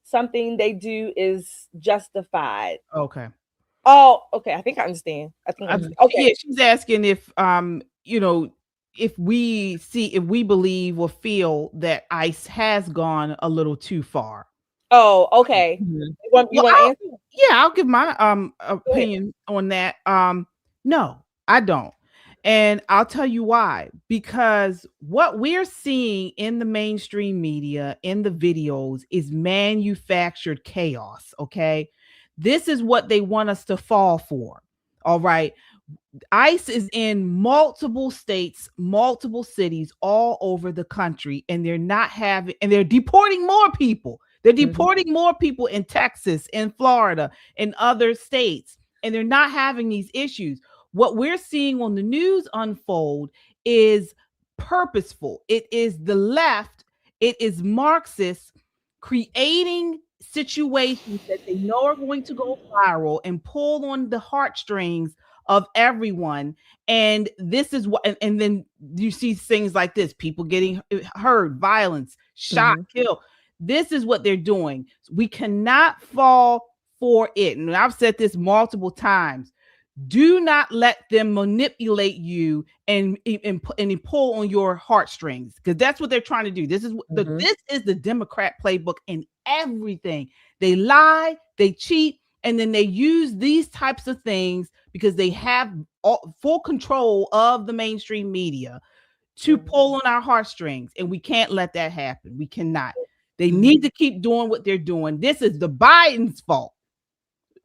something they do is justified? Okay. Oh, okay. I think I understand. Okay. Yeah, she's asking if if we believe or feel that ICE has gone a little too far. Oh, okay. You want to answer? Yeah, I'll give my opinion on that. No, I don't. And I'll tell you why. Because what we're seeing in the mainstream media, in the videos, is manufactured chaos. Okay. This is what they want us to fall for. All right. ICE is in multiple states, multiple cities all over the country, and they're deporting more people. They're deporting more people in Texas, in Florida, in other states, and they're not having these issues. What we're seeing on the news unfold is purposeful. It is the left. It is Marxists creating situations that they know are going to go viral and pull on the heartstrings of everyone. And this is what, and then you see things like this, people getting hurt, violence, shot, killed. This is what they're doing. We cannot fall for it. And I've said this multiple times. Do not let them manipulate you and pull on your heartstrings, because that's what they're trying to do. This is this is the Democrat playbook in everything. They lie, they cheat, and then they use these types of things because they have full control of the mainstream media to pull on our heartstrings, and we can't let that happen. We cannot. They need to keep doing what they're doing. This is the Biden's fault.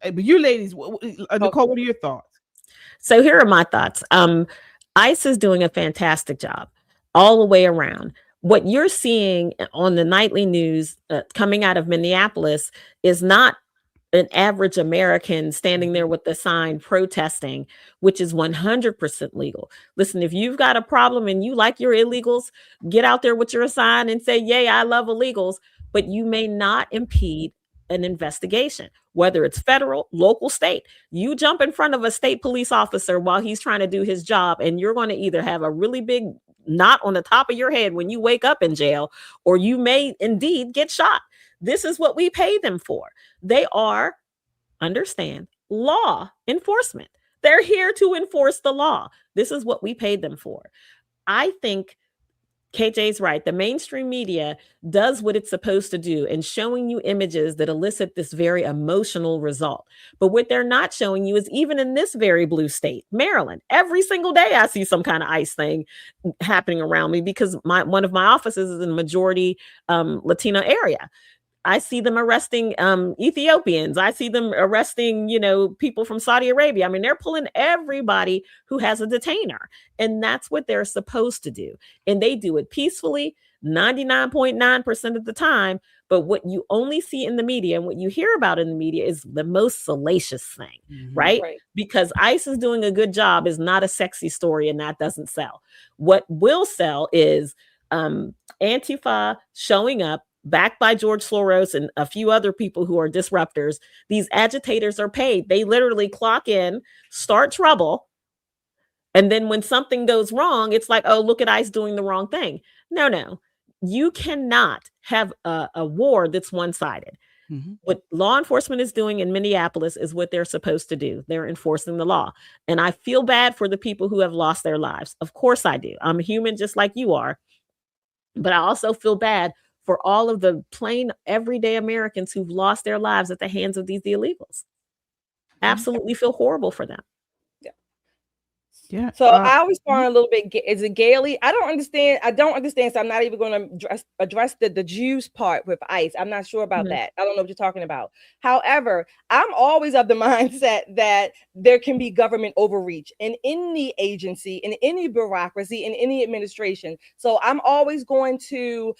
But you ladies, Nicole, what are your thoughts? So here are my thoughts. ICE is doing a fantastic job all the way around. What you're seeing on the nightly news coming out of Minneapolis is not an average American standing there with the sign protesting, which is 100% legal. Listen, if you've got a problem and you like your illegals, get out there with your sign and say, yay, I love illegals, but you may not impede an investigation, whether it's federal, local, state. You jump in front of a state police officer while he's trying to do his job, and you're going to either have a really big knot on the top of your head when you wake up in jail, or you may indeed get shot. This is what we pay them for. They are, understand, law enforcement. They're here to enforce the law. This is what we paid them for. I think KJ's right. The mainstream media does what it's supposed to do in showing you images that elicit this very emotional result. But what they're not showing you is, even in this very blue state, Maryland, every single day I see some kind of ICE thing happening around me, because one of my offices is in a majority Latino area. I see them arresting Ethiopians. I see them arresting, people from Saudi Arabia. I mean, they're pulling everybody who has a detainer. And that's what they're supposed to do. And they do it peacefully, 99.9% of the time. But what you only see in the media and what you hear about in the media is the most salacious thing, right? Because ICE is doing a good job is not a sexy story, and that doesn't sell. What will sell is Antifa showing up, backed by George Soros and a few other people who are disruptors. These agitators are paid. They literally clock in, start trouble. And then when something goes wrong, it's like, oh, look at ICE doing the wrong thing. No. You cannot have a war that's one-sided. What law enforcement is doing in Minneapolis is what they're supposed to do. They're enforcing the law. And I feel bad for the people who have lost their lives. Of course I do. I'm human just like you are. But I also feel bad for all of the plain everyday Americans who've lost their lives at the hands of these illegals. Absolutely feel horrible for them. Yeah. So I always find a little bit, is it Gailey? I don't understand. So I'm not even going to address the Jews part with ICE. I'm not sure about that. I don't know what you're talking about. However, I'm always of the mindset that there can be government overreach in any agency, in any bureaucracy, in any administration. So I'm always going to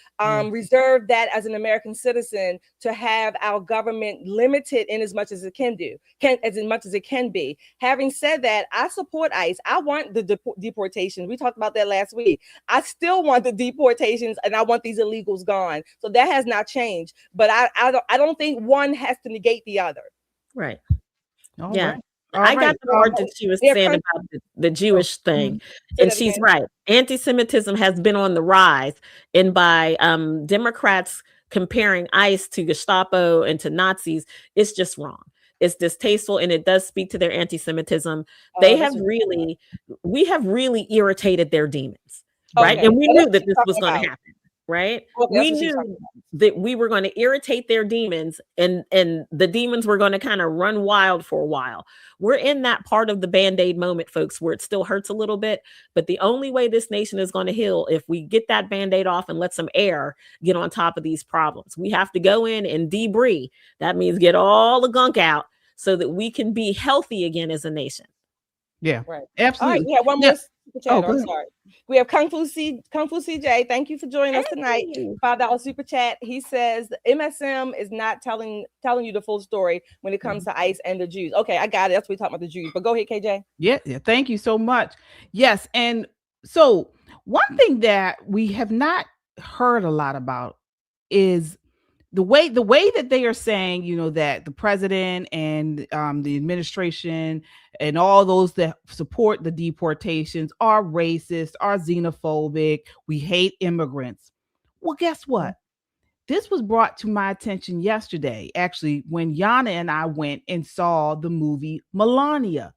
reserve that as an American citizen, to have our government limited in as much as it can do, as much as it can be. Having said that, I support ICE. I I want the deportations. We talked about that last week. I still want the deportations, and I want these illegals gone. So that has not changed. But I don't think one has to negate the other. Right. All Yeah. right. All I got right. the part that she was saying about the Jewish thing. And she's right. Anti-Semitism has been on the rise. And by Democrats comparing ICE to Gestapo and to Nazis, it's just wrong. It's distasteful, and it does speak to their anti-Semitism. We have really irritated their demons, right? Okay. And we knew that this was going to happen, right? We knew that we were going to irritate their demons, and the demons were going to kind of run wild for a while. We're in that part of the Band-Aid moment, folks, where it still hurts a little bit, but the only way this nation is going to heal if we get that Band-Aid off and let some air get on top of these problems. We have to go in and debris. That means get all the gunk out so that we can be healthy again as a nation. Yeah, right. Absolutely. All right, we have one more super chat. go I'm ahead. sorry. We have Kung Fu CJ. Thank you for joining us tonight. $5 super chat. He says the MSM is not telling you the full story when it comes to ICE and the Jews. Okay, I got it. That's what we're talking about, the Jews. But go ahead, KJ. Yeah. Thank you so much. Yes, and so one thing that we have not heard a lot about is the way that they are saying, that the president and the administration and all those that support the deportations are racist, are xenophobic. We hate immigrants. Well, guess what? This was brought to my attention yesterday, actually, when Yana and I went and saw the movie Melania.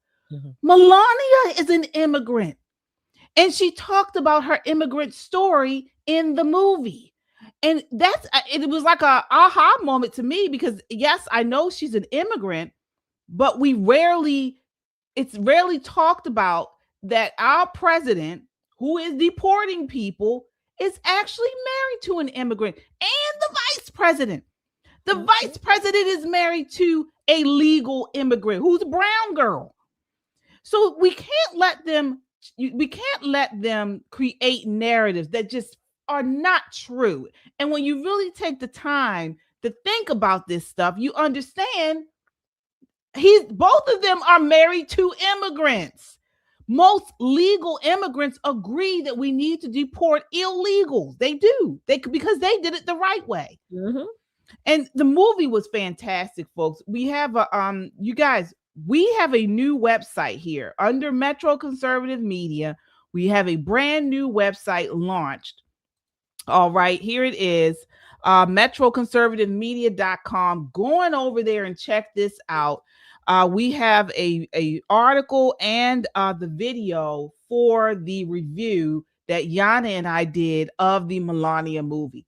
Melania is an immigrant, and she talked about her immigrant story in the movie. And it was like a aha moment to me, because yes, I know she's an immigrant, but it's rarely talked about that our president, who is deporting people, is actually married to an immigrant, and the vice president. The vice president is married to a legal immigrant who's a brown girl. So we can't let them create narratives that just are not true. And when you really take the time to think about this stuff, you understand both of them are married to immigrants. Most legal immigrants agree that we need to deport illegals. They do. Because they did it the right way. And the movie was fantastic, folks. We have you guys, we have a new website here under Metro Conservative Media. We have a brand new website launched. All right, here it is, metroconservativemedia.com. Going over there and check this out. We have a article and the video for the review that Yana and I did of the Melania movie.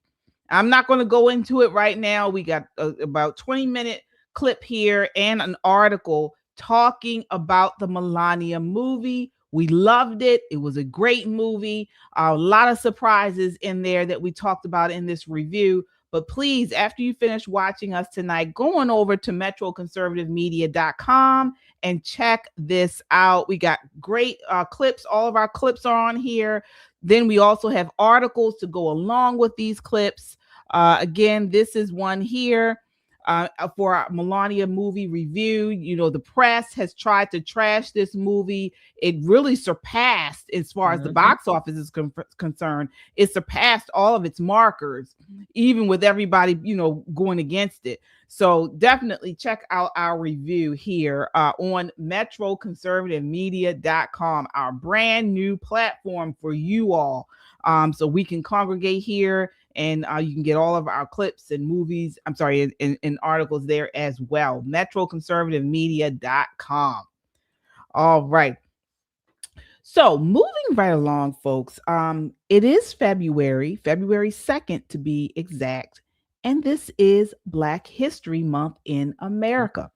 I'm not going to go into it right now. We got about 20-minute clip here and an article talking about the Melania movie. We loved it. It was a great movie. A lot of surprises in there that we talked about in this review. But please, after you finish watching us tonight, go on over to metroconservativemedia.com and check this out. We got great clips. All of our clips are on here. Then we also have articles to go along with these clips. Again, this is one here. For our Melania movie review. The press has tried to trash this movie. It really surpassed, as far as the box office is concerned, it surpassed all of its markers, even with everybody, going against it. So definitely check out our review here on metroconservativemedia.com, our brand new platform for you all. So we can congregate here, and you can get all of our clips and movies, and articles there as well. metroconservativemedia.com. All right. So moving right along, folks, it is February 2nd to be exact, and this is Black History Month in America.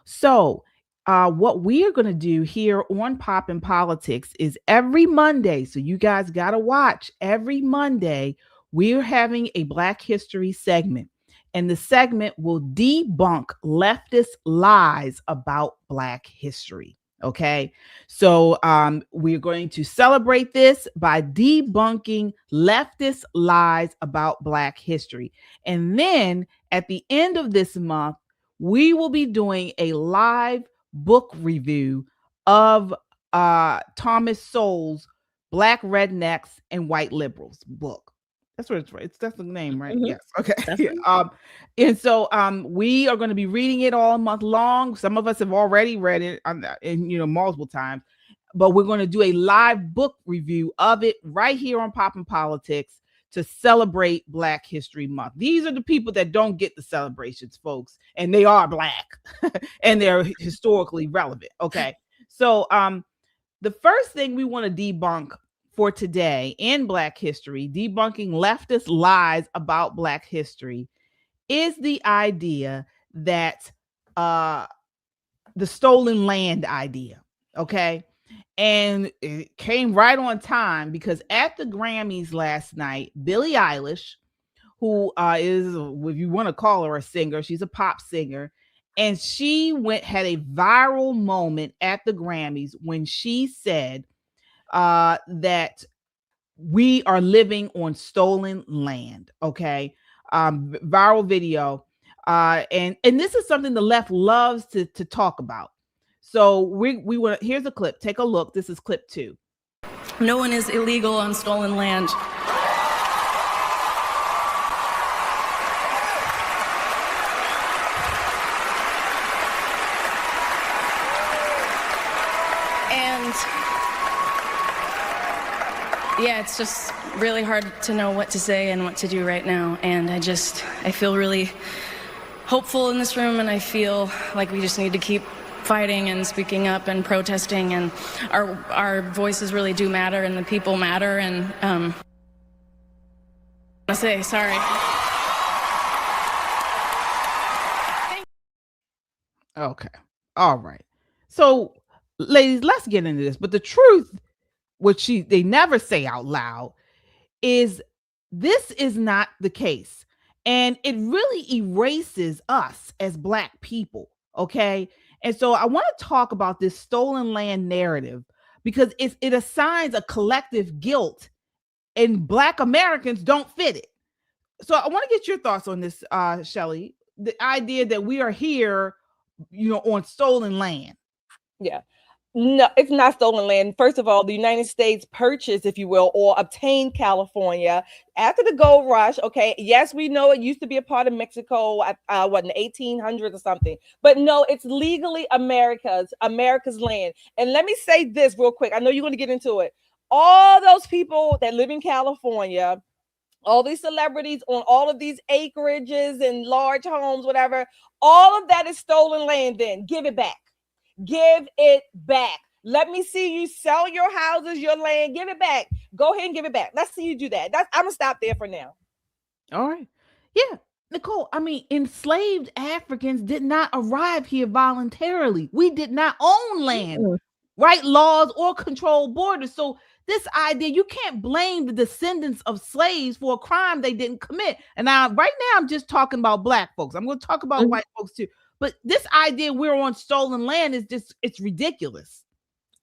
So what we are going to do here on Poppin' Politics is every Monday, so you guys got to watch, every Monday, we're having a Black History segment, and the segment will debunk leftist lies about Black history. Okay, so we're going to celebrate this by debunking leftist lies about Black history. And then at the end of this month, we will be doing a live book review of Thomas Sowell's Black Rednecks and White Liberals book. That's what that's the name, right? Mhm. Yes. Okay. Definitely. And so we are going to be reading it all month long. Some of us have already read it and multiple times, but we're going to do a live book review of it right here on Poppin' Politics to celebrate Black History Month. These are the people that don't get the celebrations, folks, and they are Black and they're historically relevant. Okay. So the first thing we want to debunk for today in Black history, debunking leftist lies about Black history, is the idea that the stolen land idea. Okay. And it came right on time because at the Grammys last night, Billie Eilish, who is, if you want to call her a singer, she's a pop singer, and she had a viral moment at the Grammys when she said that we are living on stolen land. Okay. Viral video. And this is something the left loves to talk about. So we want to, here's a clip. Take a look. This is clip 2. No one is illegal on stolen land. And yeah, it's just really hard to know what to say and what to do right now. And I feel really hopeful in this room, and I feel like we just need to keep fighting and speaking up and protesting, and our voices really do matter, and the people matter. And I say sorry. Okay. All right. So, ladies, let's get into this. But the truth, which they never say out loud, is this is not the case. And it really erases us as Black people. Okay. And so I want to talk about this stolen land narrative because it assigns a collective guilt, and Black Americans don't fit it. So I want to get your thoughts on this, Shelley, the idea that we are here, on stolen land. Yeah. No, it's not stolen land. First of all, the United States purchased, if you will, or obtained California after the gold rush. Okay. Yes, we know it used to be a part of Mexico, in the 1800s or something. But no, it's legally America's land. And let me say this real quick. I know you're going to get into it. All those people that live in California, all these celebrities on all of these acreages and large homes, whatever, all of that is stolen land. Then give it back. Give it back. Let me see you sell your houses, your land. Give it back. Go ahead and give it back. Let's see you do that. I'm gonna stop there for now. All right. Yeah, Nicole. I mean, enslaved Africans did not arrive here voluntarily. We did not own land, write laws, or control borders. So this idea, you can't blame the descendants of slaves for a crime they didn't commit. And right now, I'm just talking about Black folks. I'm going to talk about white folks too. But this idea we're on stolen land is it's ridiculous.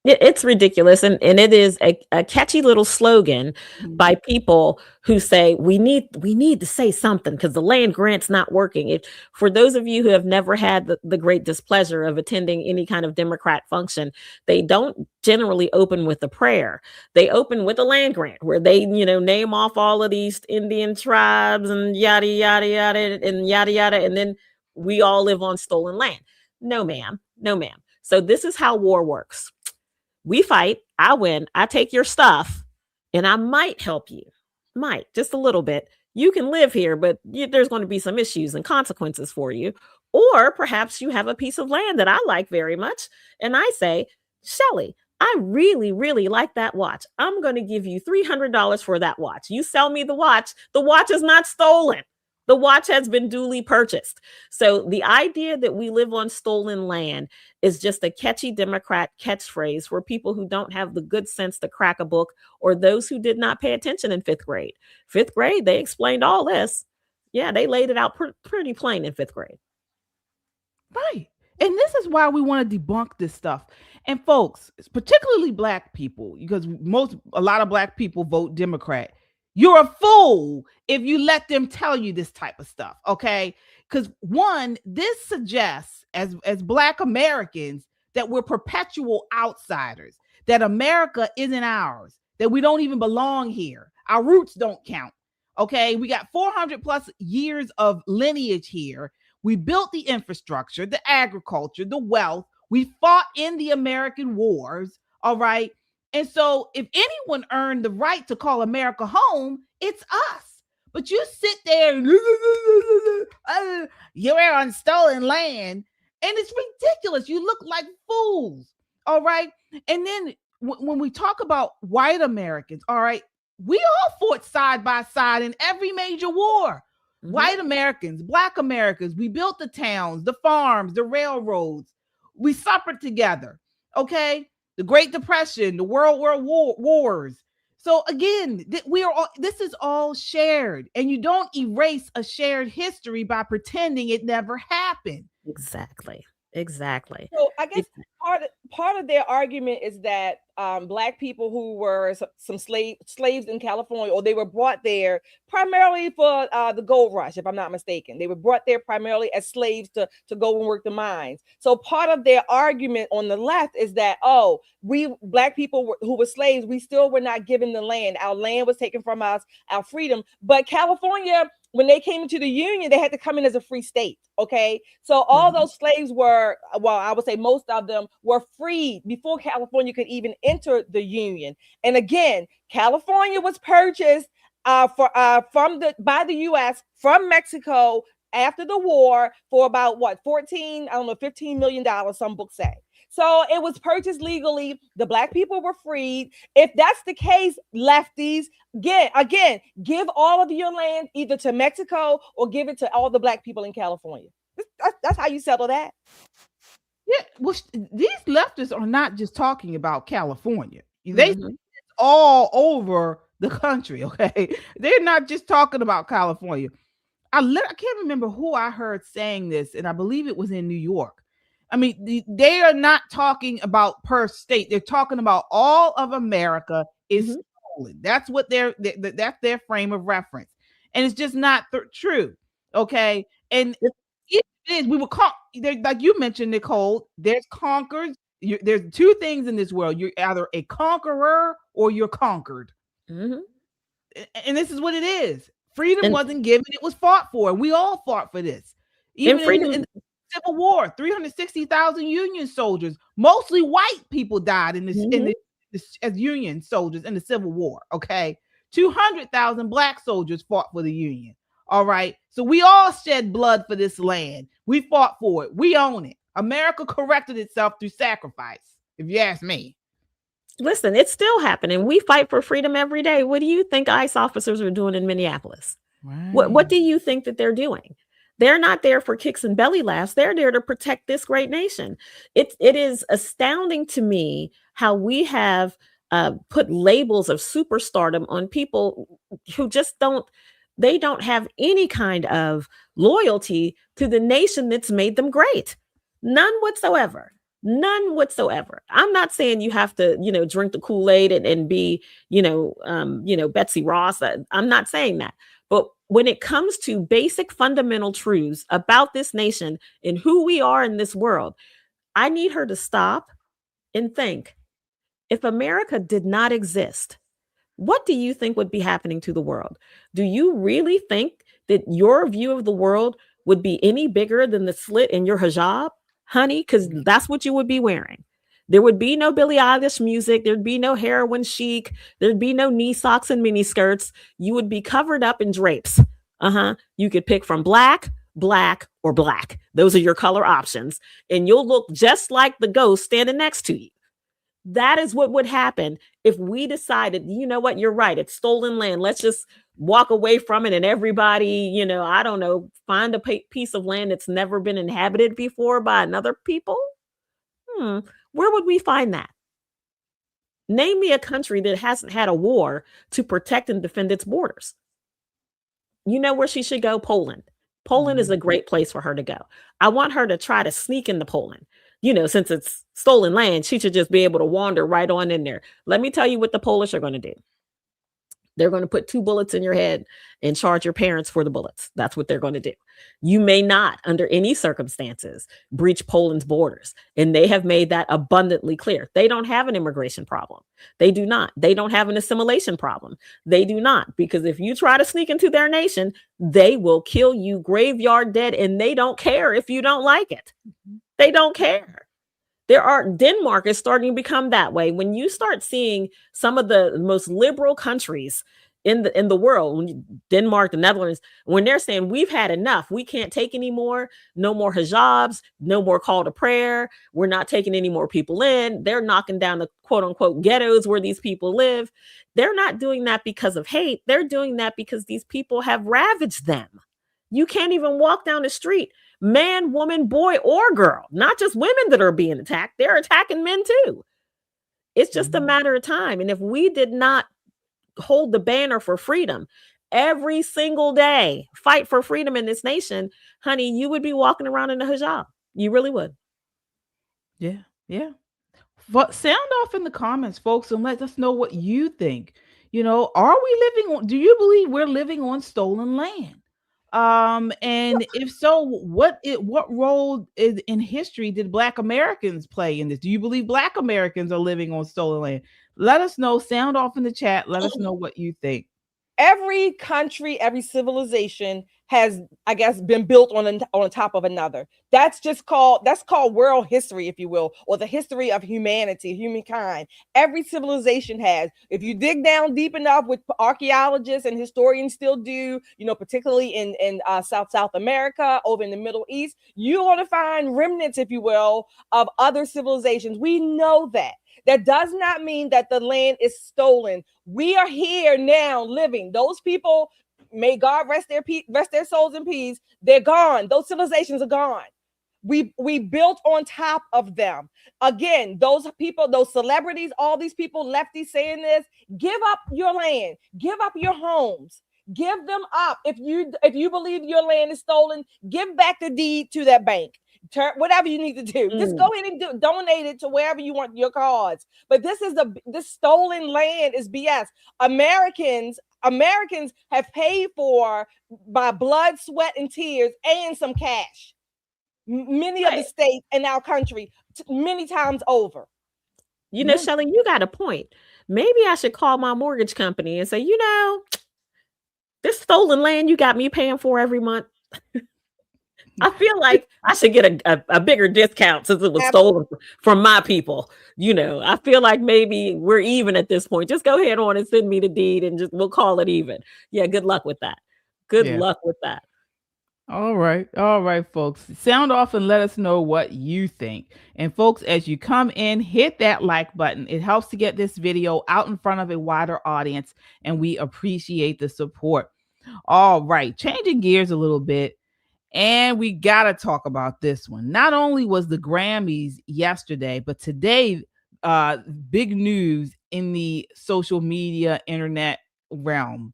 It's ridiculous. And it is a catchy little slogan by people who say we need to say something because the land grant's not working. For those of you who have never had the great displeasure of attending any kind of Democrat function, they don't generally open with a prayer. They open with a land grant where they, name off all of these Indian tribes and yada, yada, yada, and yada, yada. And then we all live on stolen land. No, ma'am. No, ma'am. So this is how war works. We fight, I win, I take your stuff, and I might help you. Might, just a little bit. You can live here, but there's going to be some issues and consequences for you. Or perhaps you have a piece of land that I like very much, and I say, Shelley, I really, really like that watch. I'm going to give you $300 for that watch. You sell me the watch is not stolen. The watch has been duly purchased. So the idea that we live on stolen land is just a catchy Democrat catchphrase for people who don't have the good sense to crack a book, or those who did not pay attention in fifth grade. Fifth grade, they explained all this. Yeah, they laid it out pretty plain in fifth grade. Right. And this is why we want to debunk this stuff. And folks, particularly Black people, because a lot of Black people vote Democrat. You're a fool if you let them tell you this type of stuff, okay? Because one, this suggests as Black Americans that we're perpetual outsiders. that America isn't ours, that we don't even belong here. Our roots don't count. Okay, we got 400 plus years of lineage here. We built the infrastructure, the agriculture, the wealth. We fought in the American wars. All right. And so if anyone earned the right to call America home, it's us. But you sit there, you're on stolen land, and it's ridiculous. You look like fools. All right. And then when we talk about white Americans, all right, we all fought side by side in every major war. White Americans, Black Americans, we built the towns, the farms, the railroads. We suffered together. Okay. The Great Depression, the World War Wars. So again, this is all shared, and you don't erase a shared history by pretending it never happened. Exactly. So I guess part of their argument is that Black people who were some slaves in California, or they were brought there primarily for the gold rush, if I'm not mistaken. They were brought there primarily as slaves to go and work the mines. So part of their argument on the left is that, oh, we Black people who were slaves, we still were not given the land. Our land was taken from us, our freedom. But California, when they came into the Union, they had to come in as a free state. Okay. So all those slaves were, well, I would say most of them were freed before California could even enter the Union. And again, California was purchased by the U.S. from Mexico after the war for about $15 million, some books say. So it was purchased legally. The Black people were freed. If that's the case, lefties, again, give all of your land either to Mexico or give it to all the Black people in California. That's how you settle that. Yeah, well, these leftists are not just talking about California. It's all over the country. Okay, they're not just talking about California. I can't remember who I heard saying this, and I believe it was in New York. I mean, they are not talking about per state. They're talking about all of America is stolen. That's what that's their frame of reference. And it's just not true. Okay. And it is, we will like you mentioned, Nicole, there's conquered. There's two things in this world. You're either a conqueror or you're conquered. And this is what it is. Freedom wasn't given. It was fought for. We all fought for this. Even in Civil War, 360,000 Union soldiers, mostly white people died as Union soldiers in the Civil War. Okay, 200,000 Black soldiers fought for the Union. All right, so we all shed blood for this land. We fought for it. We own it. America corrected itself through sacrifice, if you ask me. Listen, it's still happening. We fight for freedom every day. What do you think ICE officers are doing in Minneapolis? Right. What do you think that they're doing? They're not there for kicks and belly laughs. They're there to protect this great nation. It is astounding to me how we have put labels of superstardom on people who just don't have any kind of loyalty to the nation that's made them great. None whatsoever. I'm not saying you have to, drink the Kool-Aid and be, Betsy Ross. I'm not saying that. But when it comes to basic fundamental truths about this nation and who we are in this world, I need her to stop and think, if America did not exist, what do you think would be happening to the world? Do you really think that your view of the world would be any bigger than the slit in your hijab, honey? Because that's what you would be wearing. There would be no Billie Eilish music. There'd be no heroin chic. There'd be no knee socks and mini skirts. You would be covered up in drapes. You could pick from black, or black. Those are your color options. And you'll look just like the ghost standing next to you. That is what would happen if we decided, you know what, you're right. It's stolen land. Let's just walk away from it. And everybody, I don't know, find a piece of land that's never been inhabited before by another people. Where would we find that? Name me a country that hasn't had a war to protect and defend its borders. You know where she should go? Poland. Poland is a great place for her to go. I want her to try to sneak into Poland. Since it's stolen land, she should just be able to wander right on in there. Let me tell you what the Polish are going to do. They're going to put 2 bullets in your head and charge your parents for the bullets. That's what they're going to do. You may not, under any circumstances, breach Poland's borders. And they have made that abundantly clear. They don't have an immigration problem. They do not. They don't have an assimilation problem. They do not. Because if you try to sneak into their nation, they will kill you graveyard dead, and they don't care if you don't like it. They don't care. Denmark is starting to become that way. When you start seeing some of the most liberal countries in the world, Denmark, the Netherlands, when they're saying we've had enough, we can't take any more, no more hijabs, no more call to prayer, we're not taking any more people in, they're knocking down the quote unquote ghettos where these people live. They're not doing that because of hate. They're doing that because these people have ravaged them. You can't even walk down the street, man, woman, boy, or girl, not just women that are being attacked. They're attacking men too. It's just a matter of time. And if we did not hold the banner for freedom every single day, fight for freedom in this nation, honey, you would be walking around in a hijab. You really would. Yeah. Yeah. But sound off in the comments, folks, and let us know what you think. You know, do you believe we're living on stolen land? And if so, what role in history did Black Americans play in this? Do you believe Black Americans are living on stolen land? Let us know. Sound off in the chat. Let us know what you think. Every country, every civilization has, I guess, been built on top of another. That's called world history, if you will, or the history of humanity, humankind. Every civilization has. If you dig down deep enough, with archaeologists and historians still do, you know, particularly in South America, over in the Middle East, you're going to find remnants, if you will, of other civilizations. We know that. That does not mean that the land is stolen. We are here now living. Those people, may God rest their souls in peace. They're gone. Those civilizations are gone. We built on top of them. Again, those people, those celebrities, all these people, lefties saying this, give up your land, give up your homes, give them up. If you believe your land is stolen, give back the deed to that bank. Whatever you need to do, just go ahead and donate it to wherever you want your cause. But this stolen land is BS. Americans have paid for by blood, sweat, and tears, and some cash. Many of the states in our country, many times over. You know, Shelley, you got a point. Maybe I should call my mortgage company and say, you know, this stolen land you got me paying for every month. I feel like I should get a bigger discount since it was stolen from my people. You know, I feel like maybe we're even at this point. Just go ahead on and send me the deed and we'll call it even. Yeah, good luck with that. Good luck with that. All right, folks. Sound off and let us know what you think. And folks, as you come in, hit that like button. It helps to get this video out in front of a wider audience, and we appreciate the support. All right, changing gears a little bit. And we got to talk about this one. Not only was the Grammys yesterday, but today, big news in the social media internet realm.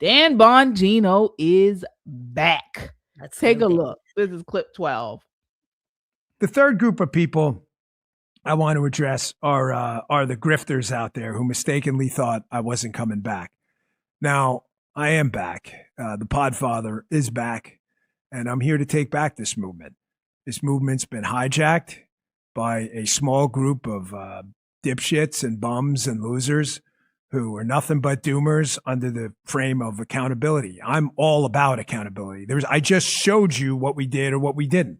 Dan Bongino is back. Let's take a look. This is clip 12. The third group of people I want to address are the grifters out there who mistakenly thought I wasn't coming back. Now, I am back. The Podfather is back. And I'm here to take back this movement. This movement's been hijacked by a small group of dipshits and bums and losers who are nothing but doomers under the frame of accountability. I'm all about accountability. I just showed you what we did or what we didn't.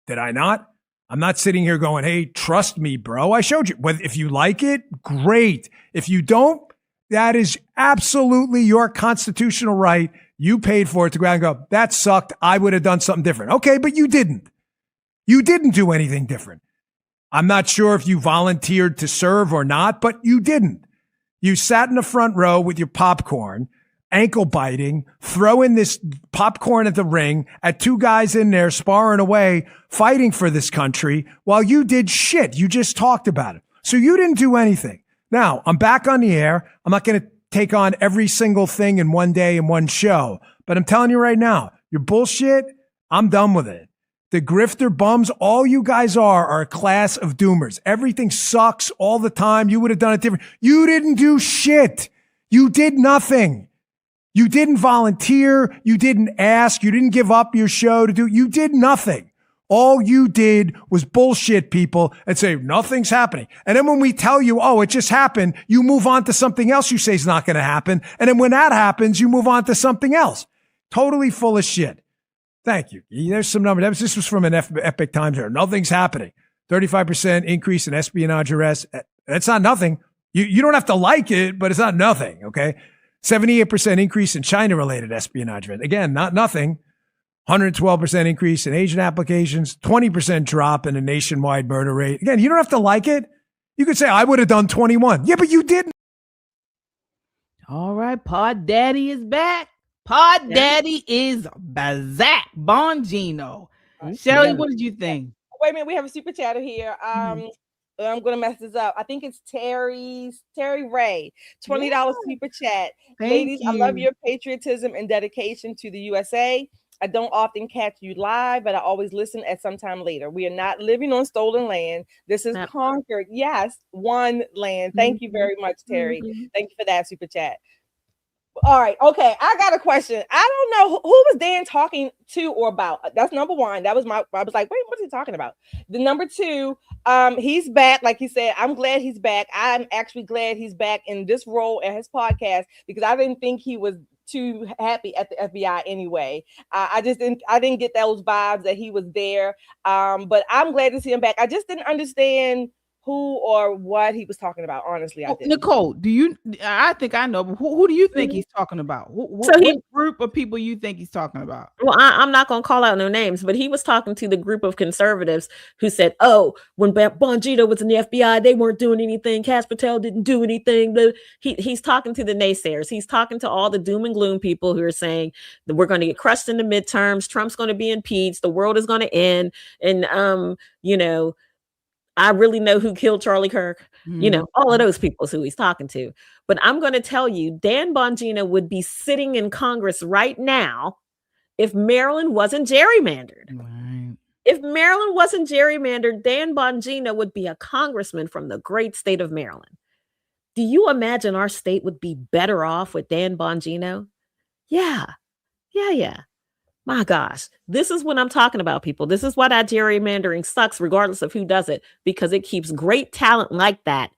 Did I not? I'm not sitting here going, hey, trust me, bro. I showed you. If you like it, great. If you don't, that is absolutely your constitutional right. You paid for it to go out and go, that sucked. I would have done something different. Okay, but you didn't. You didn't do anything different. I'm not sure if you volunteered to serve or not, but you didn't. You sat in the front row with your popcorn, ankle biting, throwing this popcorn at the ring at 2 guys in there sparring away, fighting for this country while you did shit. You just talked about it. So you didn't do anything. Now, I'm back on the air. I'm not going to take on every single thing in one day in one show. But I'm telling you right now, your bullshit, I'm done with it. The grifter bums, all you guys are a class of doomers. Everything sucks all the time. You would have done it different. You didn't do shit. You did nothing. You didn't volunteer. You didn't ask. You didn't give up your show to do. You did nothing. All you did was bullshit people and say nothing's happening. And then when we tell you, oh, it just happened, you move on to something else you say is not going to happen. And then when that happens, you move on to something else. Totally full of shit. Thank you. There's some number. This was from an Epic Times here. Nothing's happening. 35% increase in espionage arrests. That's not nothing. You don't have to like it, but it's not nothing. Okay. 78% increase in China-related espionage. Again, not nothing. 112% increase in Asian applications. 20% drop in the nationwide murder rate. Again, you don't have to like it. You could say, I would have done 21. Yeah, but you didn't. All right. Pod Daddy is back. Pod Daddy is back. Bongino. Shelly, what did you think? Wait a minute. We have a super chatter here. I'm gonna mess this up. I think it's Terry Ray. $20 super chat. Ladies, I love your patriotism and dedication to the USA. I don't often catch you live, but I always listen at some time later. We are not living on stolen land. This is conquered. Yes, one land. Thank you very much, Terry. Thank you for that super chat. All right. Okay. I got a question. I don't know who was Dan talking to or about. That's number one. I was like, wait, what is he talking about? The number two, he's back. Like he said, I'm glad he's back. I'm actually glad he's back in this role at his podcast because I didn't think he was too happy at the FBI anyway. I didn't get those vibes that he was there. But I'm glad to see him back. I just didn't understand who or what he was talking about. Honestly, I didn't. Nicole, I think I know, but who do you think he's talking about? What group of people you think he's talking about? Well, I'm not going to call out no names, but he was talking to the group of conservatives who said, oh, when Bongino was in the FBI, they weren't doing anything. Cass Patel didn't do anything. He's talking to the naysayers. He's talking to all the doom and gloom people who are saying that we're going to get crushed in the midterms. Trump's going to be impeached. The world is going to end. And, I really know who killed Charlie Kirk. All of those people is who he's talking to. But I'm going to tell you, Dan Bongino would be sitting in Congress right now if Maryland wasn't gerrymandered. Right. If Maryland wasn't gerrymandered, Dan Bongino would be a congressman from the great state of Maryland. Do you imagine our state would be better off with Dan Bongino? Yeah. My gosh, this is what I'm talking about, people. This is why that gerrymandering sucks, regardless of who does it, because it keeps great talent like that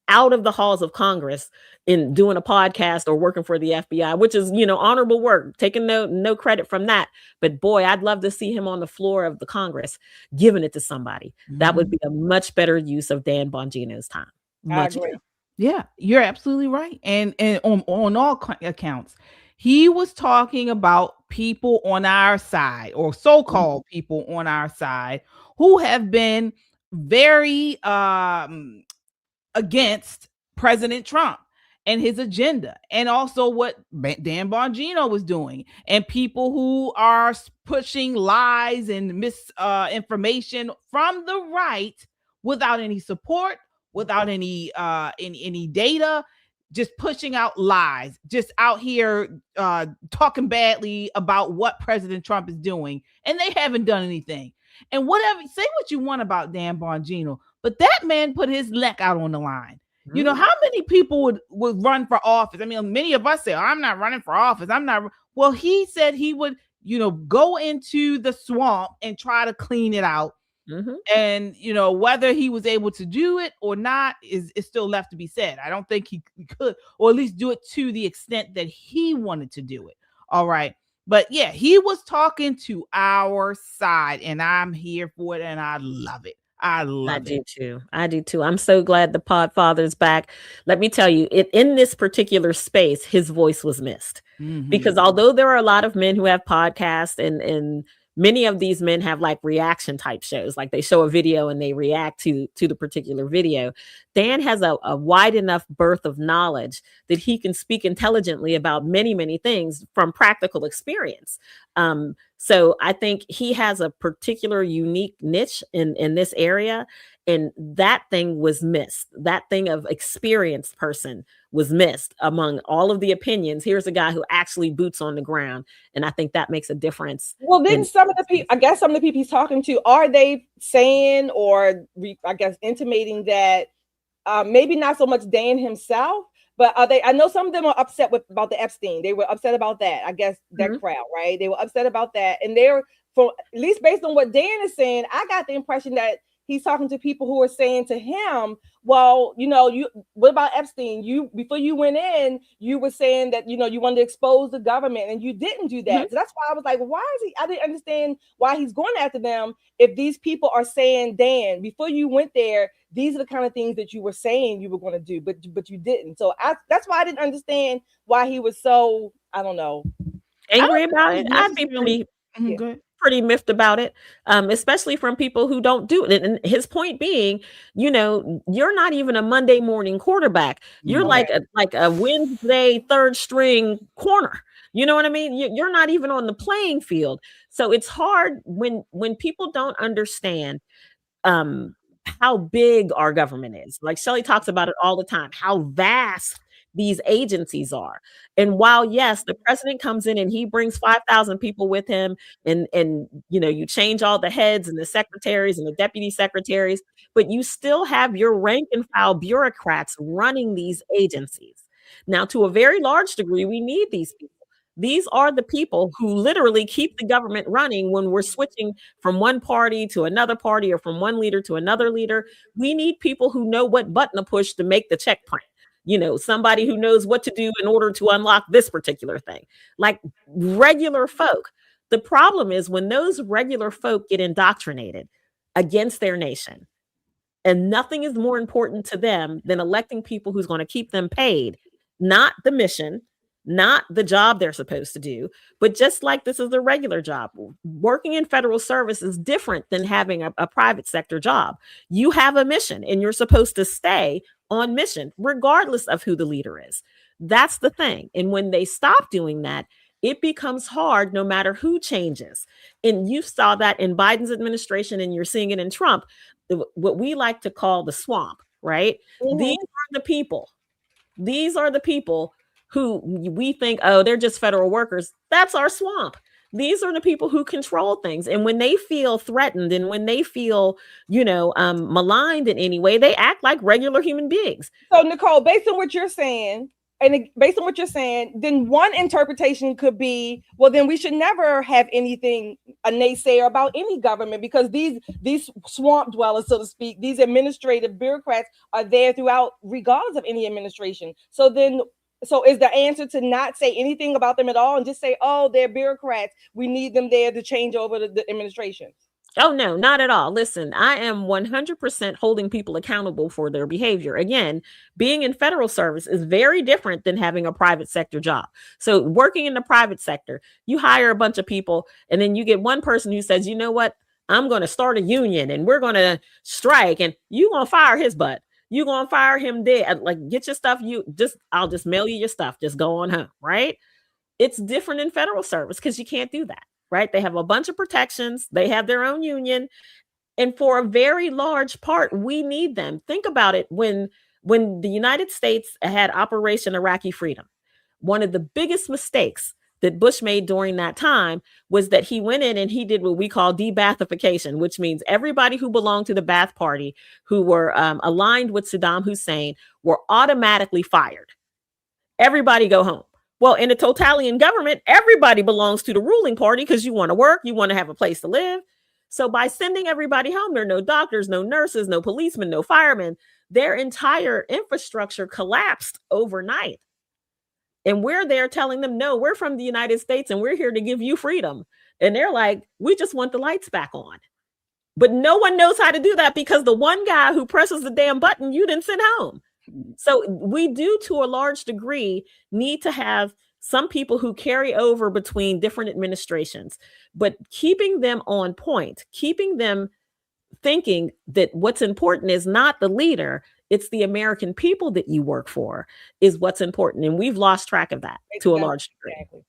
out of the halls of Congress in doing a podcast or working for the FBI, which is, honorable work, taking no credit from that. But boy, I'd love to see him on the floor of the Congress, giving it to somebody. That would be a much better use of Dan Bongino's time. I agree. Yeah, you're absolutely right. And on all accounts, he was talking about people on our side or so-called people on our side who have been very against President Trump and his agenda, and also what Dan Bongino was doing, and people who are pushing lies and misinformation from the right without any support, without any data, just pushing out lies, just out here talking badly about what President Trump is doing, and they haven't done anything. And whatever, say what you want about Dan Bongino, but that man put his neck out on the line. You know, how many people would run for office? I mean, many of us say, I'm not running for office. Well, he said he would, go into the swamp and try to clean it out. And, whether he was able to do it or not is still left to be said. I don't think he could, or at least do it to the extent that he wanted to do it. All right. But yeah, he was talking to our side, and I'm here for it, and I love it. I do too. I do too. I'm so glad the Podfather's back. Let me tell you, in this particular space, his voice was missed. Because although there are a lot of men who have podcasts, and many of these men have like reaction type shows, like they show a video and they react to the particular video, Dan has a wide enough berth of knowledge that he can speak intelligently about many, many things from practical experience. So I think he has a particular unique niche in this area, and that thing was missed. That thing of experienced person was missed among all of the opinions. Here's a guy who actually boots on the ground, and I think that makes a difference. Well, then some of the people, I guess some of the people he's talking to, are they saying or I guess intimating that maybe not so much Dan himself, But are they? I know some of them are upset about the Epstein. They were upset about that. I guess that Mhm. crowd, right? They were upset about that, and they're from at least based on what Dan is saying. I got the impression that he's talking to people who are saying to him, "Well, what about Epstein? You before you went in, you were saying that you wanted to expose the government, and you didn't do that." Mhm. So that's why I was like, "Why is he?" I didn't understand why he's going after them if these people are saying, "Dan, before you went there, these are the kind of things that you were saying you were going to do, but you didn't." So that's why I didn't understand why he was so, I don't know, Angry about it. think I'd be necessarily- pretty Good. pretty miffed about it, especially from people who don't do it. And his point being, you're not even a Monday morning quarterback. You're Right. like a Wednesday third string corner. You know what I mean? You're not even on the playing field. So it's hard when people don't understand how big our government is. Like Shelley talks about it all the time, how vast these agencies are. And while yes, the president comes in and he brings 5,000 people with him, and you change all the heads and the secretaries and the deputy secretaries, but you still have your rank and file bureaucrats running these agencies. Now, to a very large degree, we need these people. These are the people who literally keep the government running when we're switching from one party to another party or from one leader to another leader. We need people who know what button to push to make the check print. Somebody who knows what to do in order to unlock this particular thing, like regular folk. The problem is when those regular folk get indoctrinated against their nation, and nothing is more important to them than electing people who's going to keep them paid, not the mission, not the job they're supposed to do, but just like this is a regular job. Working in federal service is different than having a private sector job. You have a mission and you're supposed to stay on mission, regardless of who the leader is. That's the thing. And when they stop doing that, it becomes hard no matter who changes. And you saw that in Biden's administration, and you're seeing it in Trump, what we like to call the swamp, right? Mhm. These are the people. These are the people who we think, oh, they're just federal workers. That's our swamp. These are the people who control things. And when they feel threatened and when they feel, maligned in any way, they act like regular human beings. So, Nicole, based on what you're saying, then one interpretation could be, well, then we should never have anything a naysayer about any government, because these swamp dwellers, so to speak, these administrative bureaucrats are there throughout, regardless of any administration. So is the answer to not say anything about them at all and just say, oh, they're bureaucrats, we need them there to change over the administration? Oh, no, not at all. Listen, I am 100% holding people accountable for their behavior. Again, being in federal service is very different than having a private sector job. So working in the private sector, you hire a bunch of people and then you get one person who says, you know what, I'm going to start a union and we're going to strike, and you're going to fire his butt. You're going to fire him dead. Like, get your stuff. I'll just mail you your stuff. Just go on home. Right. It's different in federal service because you can't do that. Right. They have a bunch of protections. They have their own union. And for a very large part, we need them. Think about it. When the United States had Operation Iraqi Freedom, one of the biggest mistakes that Bush made during that time was that he went in and he did what we call de-Baathification, which means everybody who belonged to the Ba'ath Party, who were aligned with Saddam Hussein, were automatically fired. Everybody go home. Well, in a totalitarian government, everybody belongs to the ruling party because you want to work, you want to have a place to live. So by sending everybody home, there are no doctors, no nurses, no policemen, no firemen. Their entire infrastructure collapsed overnight. And we're there telling them, no, we're from the United States and we're here to give you freedom. And they're like, we just want the lights back on. But no one knows how to do that because the one guy who presses the damn button, you didn't send home. So we do, to a large degree, need to have some people who carry over between different administrations, but keeping them on point, keeping them thinking that what's important is not the leader, it's the American people that you work for is what's important. And we've lost track of that to a large degree. Exactly.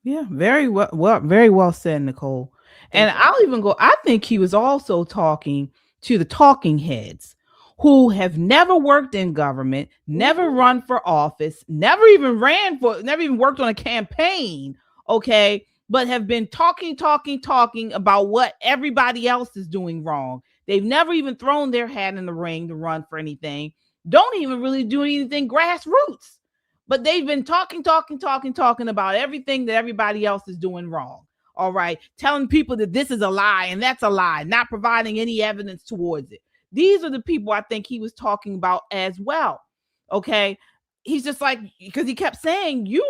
Yeah. Very well said, Nicole. And I'll even go, I think he was also talking to the talking heads who have never worked in government, never run for office, never even worked on a campaign, okay, but have been talking about what everybody else is doing wrong. They've never even thrown their hat in the ring to run for anything. don't even really do anything grassroots. But they've been talking about everything that everybody else is doing wrong. All right. Telling people that this is a lie and that's a lie, not providing any evidence towards it. These are the people I think he was talking about as well. Okay. He's just like, because he kept saying, you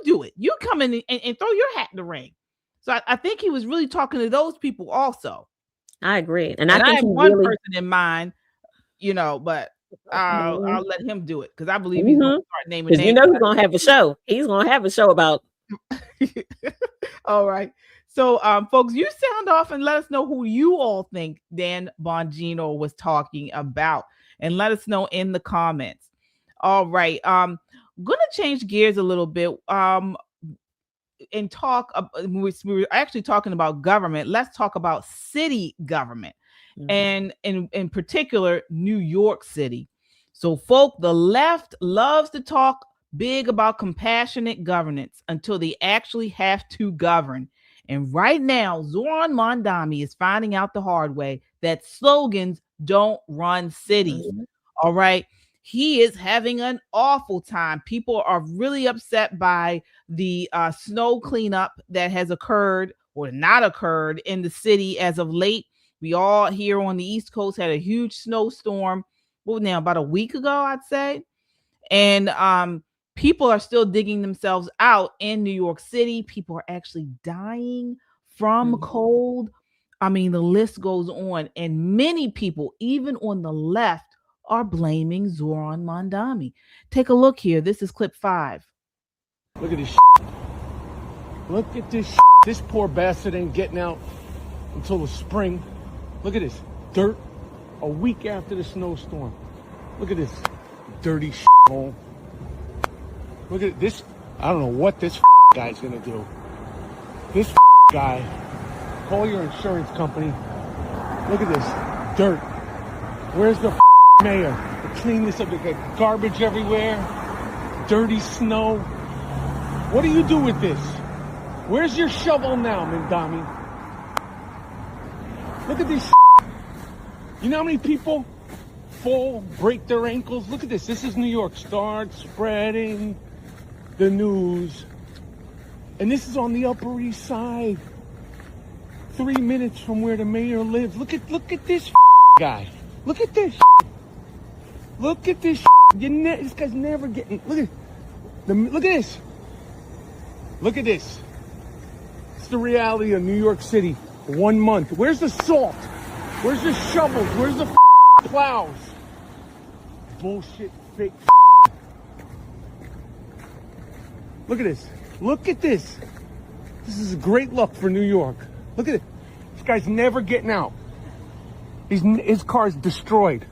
do it. You come in and throw your hat in the ring. So I think he was really talking to those people also. I agree. And I think I have one person in mind, but I'll let him do it because I believe he's going to start naming names. He's going to have a show. He's going to have a show about. All right. So, folks, you sound off and let us know who you all think Dan Bongino was talking about, and let us know in the comments. All right. I'm going to change gears a little bit. And talk. We were actually talking about government. Let's talk about city government, and in particular, New York City. So, folk, the left loves to talk big about compassionate governance until they actually have to govern. And right now, Zohran Mamdani is finding out the hard way that slogans don't run cities. All right. He is having an awful time. People are really upset by the snow cleanup that has occurred or not occurred in the city as of late. We all here on the East Coast had a huge snowstorm. About a week ago, I'd say. And people are still digging themselves out in New York City. People are actually dying from cold. I mean, the list goes on. And many people, even on the left, are blaming Zohran Mamdani. Take a look here. This is clip 5. Look at this shit. Look at this shit. This poor bastard ain't getting out until the spring. Look at this dirt a week after the snowstorm. Look at this dirty shit hole. Look at this. I don't know what this guy's gonna do. This guy, call your insurance company. Look at this dirt. Where's the mayor to clean this up? They got garbage everywhere, dirty snow. What do you do with this? Where's your shovel now, Mamdani? Look at this. You know how many people fall, break their ankles? Look at this. This is New York. Start spreading the news. And this is on the Upper East Side. 3 minutes from where the mayor lives. Look at this guy. Look at this. Look at this. This guy's never getting. Look at this. Look at this. It's the reality of New York City. 1 month. Where's the salt? Where's the shovels? Where's the plows? Bullshit, fake. Look at this. Look at this. This is a great look for New York. Look at it. This guy's never getting out. His car's destroyed.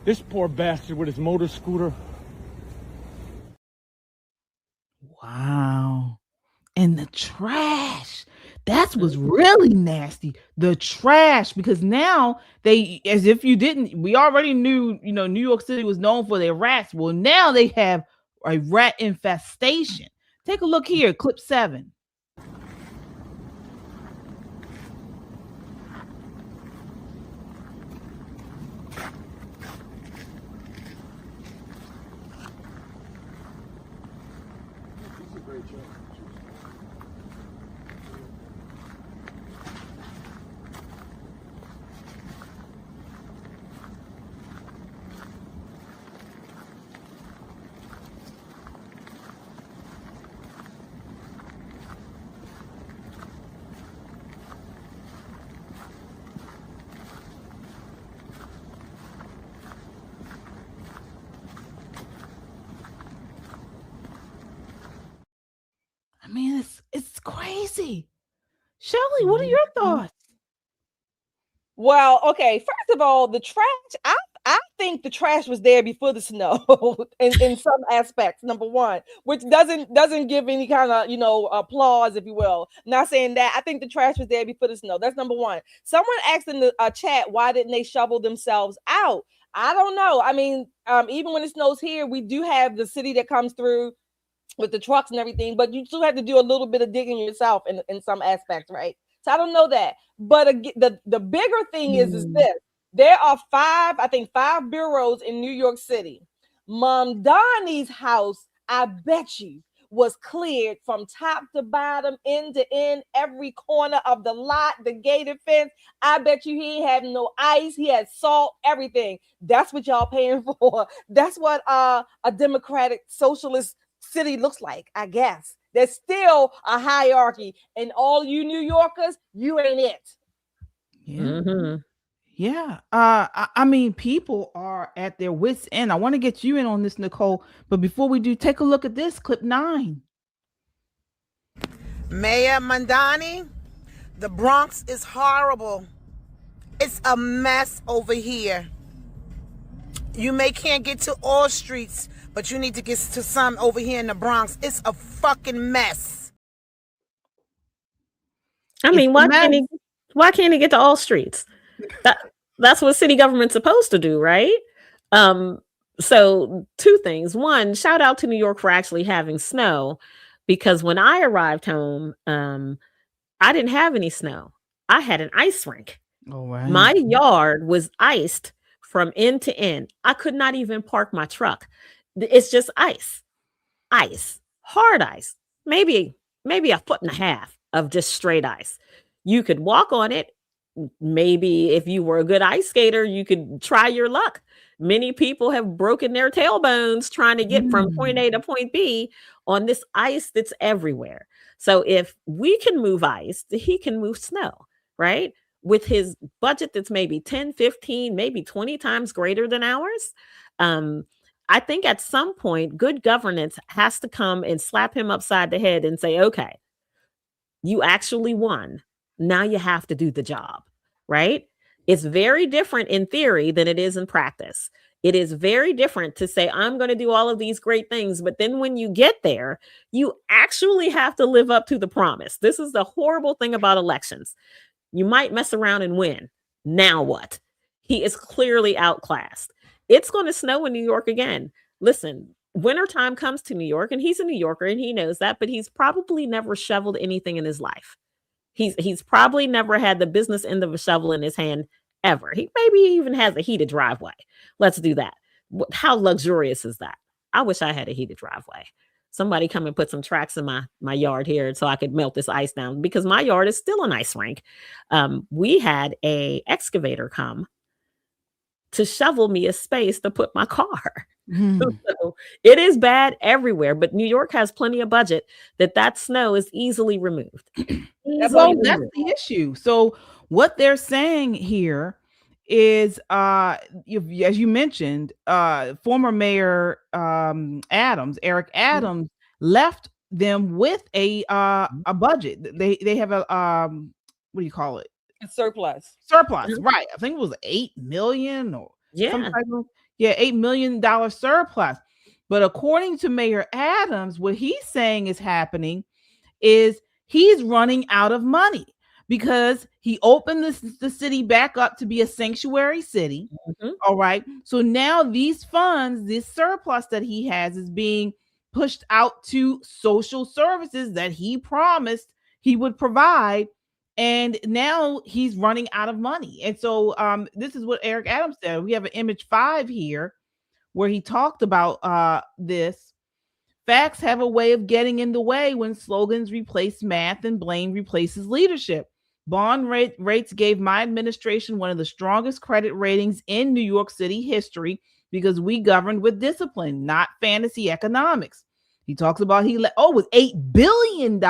This poor bastard with his motor scooter. Wow. And the trash. That's what's really nasty. The trash, because now they, as if you didn't, we already knew, New York City was known for their rats. Well, now they have a rat infestation. Take a look here, clip 7. I mean, it's crazy. Shelley, what are your thoughts? Well, okay. First of all, the trash. I think the trash was there before the snow in some aspects. Number one, which doesn't give any kind of applause, if you will. Not saying that. I think the trash was there before the snow. That's number one. Someone asked in the chat, why didn't they shovel themselves out? I don't know. I mean, even when it snows here, we do have the city that comes through with the trucks and everything, but you still have to do a little bit of digging yourself in some aspects, right? So I don't know that. But the bigger thing is this. There are five bureaus in New York City. Mamdani's house, I bet you, was cleared from top to bottom, end to end, every corner of the lot, the gated fence. I bet you he had no ice, he had salt, everything. That's what y'all paying for. That's what a democratic socialist city looks like, I guess. There's still a hierarchy, and all you New Yorkers, you ain't it. Yeah. Mm-hmm. Yeah. I mean, people are at their wits' end. I want to get you in on this, Nicole. But before we do, take a look at this, clip 9. Mayor Mamdani, the Bronx is horrible. It's a mess over here. You can't get to all streets, but you need to get to some over here in the Bronx. It's a fucking mess. I mean, why can't he get to all streets? That's what city government's supposed to do, right? So 2 things. One, shout out to New York for actually having snow, because when I arrived home, I didn't have any snow. I had an ice rink. Oh, right. My yard was iced from end to end. I could not even park my truck. It's just ice, hard ice, maybe a foot and a half of just straight ice. You could walk on it. Maybe if you were a good ice skater, you could try your luck. Many people have broken their tailbones trying to get from point A to point B on this ice that's everywhere. So if we can move ice, he can move snow, right? With his budget that's maybe 10, 15, maybe 20 times greater than ours. I think at some point, good governance has to come and slap him upside the head and say, okay, you actually won. Now you have to do the job, right? It's very different in theory than it is in practice. It is very different to say, I'm going to do all of these great things. But then when you get there, you actually have to live up to the promise. This is the horrible thing about elections. You might mess around and win. Now what? He is clearly outclassed. It's going to snow in New York again. Listen, wintertime comes to New York, and he's a New Yorker and he knows that, but he's probably never shoveled anything in his life. He's probably never had the business end of a shovel in his hand ever. He maybe even has a heated driveway. Let's do that. How luxurious is that? I wish I had a heated driveway. Somebody come and put some tracks in my yard here so I could melt this ice down, because my yard is still an ice rink. We had a excavator come to shovel me a space to put my car. So it is bad everywhere, but New York has plenty of budget that snow is easily removed. That's the issue. So what they're saying here is, as you mentioned, former Mayor Eric Adams left them with a budget. They have a what do you call it? A surplus, right? I think it was $8 million or $8 million surplus. But according to Mayor Adams, what he's saying is happening is he's running out of money because he opened the city back up to be a sanctuary city. All right. So now these funds, this surplus that he has, is being pushed out to social services that he promised he would provide. And now he's running out of money. And so this is what Eric Adams said. We have an image 5 here where he talked about this. Facts have a way of getting in the way when slogans replace math and blame replaces leadership. Bond rates gave my administration one of the strongest credit ratings in New York City history because we governed with discipline, not fantasy economics. He talks about with $8 billion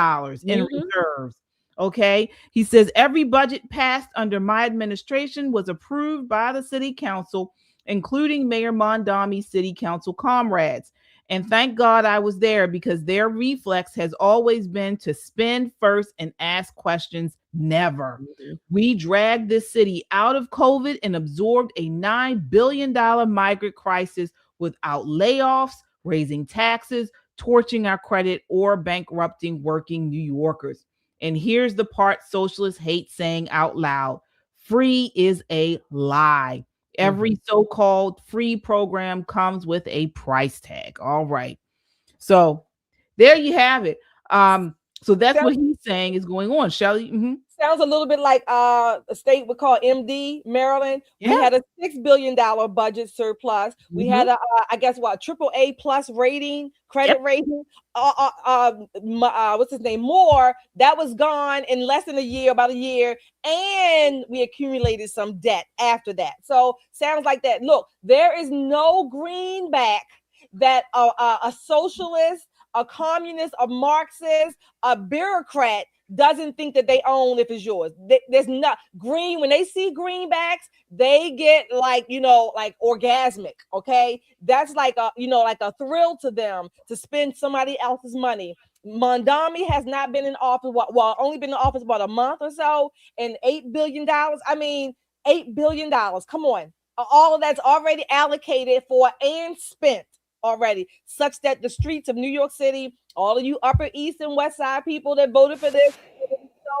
in reserves. Okay. He says every budget passed under my administration was approved by the city council, including Mayor Mamdani's city council comrades. And thank God I was there, because their reflex has always been to spend first and ask questions never. We dragged this city out of COVID and absorbed a $9 billion migrant crisis without layoffs, raising taxes, torching our credit, or bankrupting working New Yorkers. And here's the part socialists hate saying out loud. Free is a lie. Every so-called free program comes with a price tag. All right. So there you have it. So that's what he's saying is going on. Shelley? Sounds a little bit like a state we call MD, Maryland. We had a $6 billion budget surplus. We had a I guess what, AAA plus rating, credit rating. What's his name? Moore, that was gone in less than a year, about a year, and we accumulated some debt after that. So sounds like that. Look, there is no greenback that a socialist, a communist, a Marxist, a bureaucrat doesn't think that they own if it's yours. There's not green. When they see greenbacks, they get like orgasmic. Okay, that's like a thrill to them to spend somebody else's money. Mamdani has not been in office. Only been in office about a month or so, and $8 billion. I mean, $8 billion. Come on, all of that's already allocated for and spent already, such that the streets of New York City, all of you Upper East and West Side people that voted for this,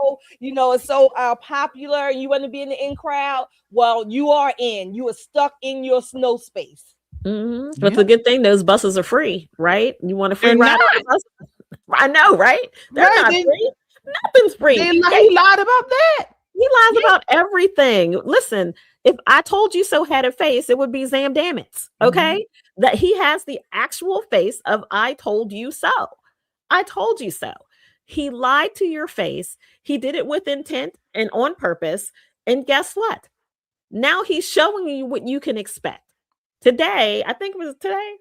so it's so popular, and you want to be in the in crowd. Well, you are in. You are stuck in your snow space. Mm-hmm. But the good thing, those buses are free, right? You want a free ride on the bus? I know, right? They're not free. Nothing's free. He lied about that. He lies about everything. Listen, if I told you so had a face, it would be Zamdammits. Okay. That he has the actual face of I told you so. I told you so. He lied to your face. He did it with intent and on purpose. And guess what? Now he's showing you what you can expect. Today, I think it was today,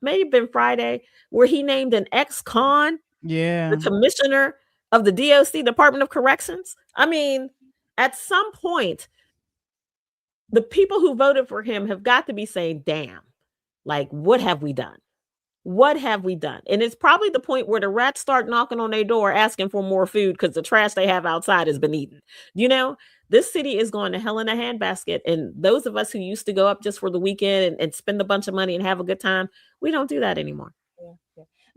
maybe been Friday, where he named an ex-con, the commissioner of the DOC, Department of Corrections. I mean, at some point, the people who voted for him have got to be saying, damn, like, what have we done? What have we done? And it's probably the point where the rats start knocking on their door asking for more food because the trash they have outside has been eaten. This city is going to hell in a handbasket. And those of us who used to go up just for the weekend and spend a bunch of money and have a good time, we don't do that anymore.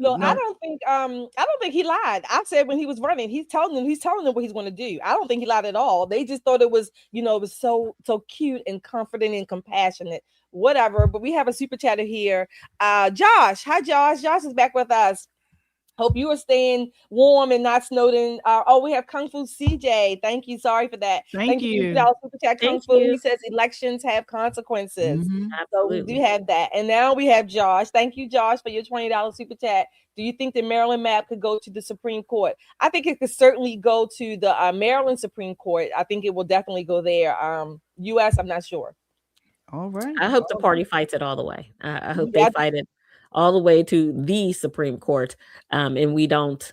Look, I don't think he lied. I said when he was running, he's telling them what he's going to do. I don't think he lied at all. They just thought it was, it was so cute and comforting and compassionate, whatever. But we have a super chatter here. Josh, hi Josh. Josh is back with us. Hope you are staying warm and not snowed in. We have Kung Fu CJ. Thank you. Sorry for that. Thank you. Super chat Kung Fu. He says elections have consequences. So we do have that. And now we have Josh. Thank you, Josh, for your $20 super chat. Do you think the Maryland map could go to the Supreme Court? I think it could certainly go to the Maryland Supreme Court. I think it will definitely go there. U.S., I'm not sure. All right. I hope the party fights it all the way. I hope they fight it all the way to the Supreme Court, and we don't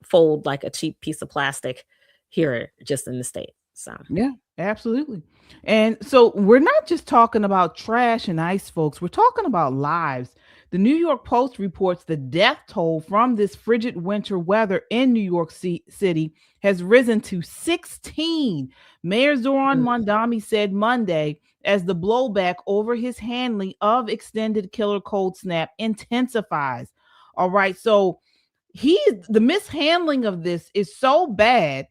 fold like a cheap piece of plastic here just in the state. So yeah, absolutely. And so we're not just talking about trash and ice, folks. We're talking about lives. The New York Post reports the death toll from this frigid winter weather in New York City has risen to 16. Mayor Zohran Mamdani said Monday, as the blowback over his handling of extended killer cold snap intensifies. All right. So the mishandling of this is so bad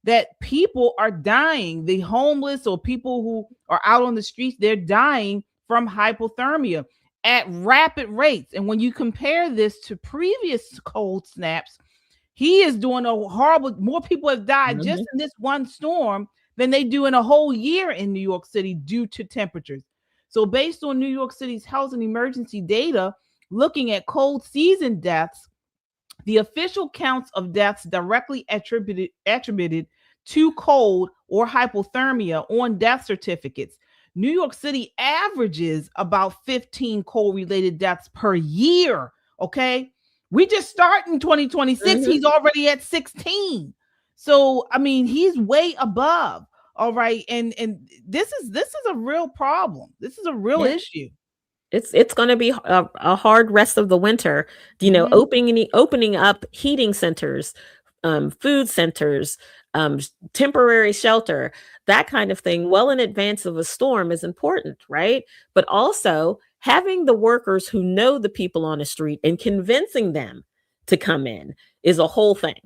that people are dying. The homeless or people who are out on the streets, they're dying from hypothermia at rapid rates. And when you compare this to previous cold snaps, he is doing a horrible, more people have died just in this one storm than they do in a whole year in New York City due to temperatures. So based on New York City's health and emergency data, looking at cold season deaths, the official counts of deaths directly attributed to cold or hypothermia on death certificates. New York City averages about 15 cold-related deaths per year, okay? We just start in 2026. He's already at 16. So, I mean, he's way above. All right. And this is a real problem. This is a real issue. It's going to be a hard rest of the winter, opening up heating centers, food centers, temporary shelter, that kind of thing well in advance of a storm is important, right? But also having the workers who know the people on the street and convincing them to come in is a whole thing.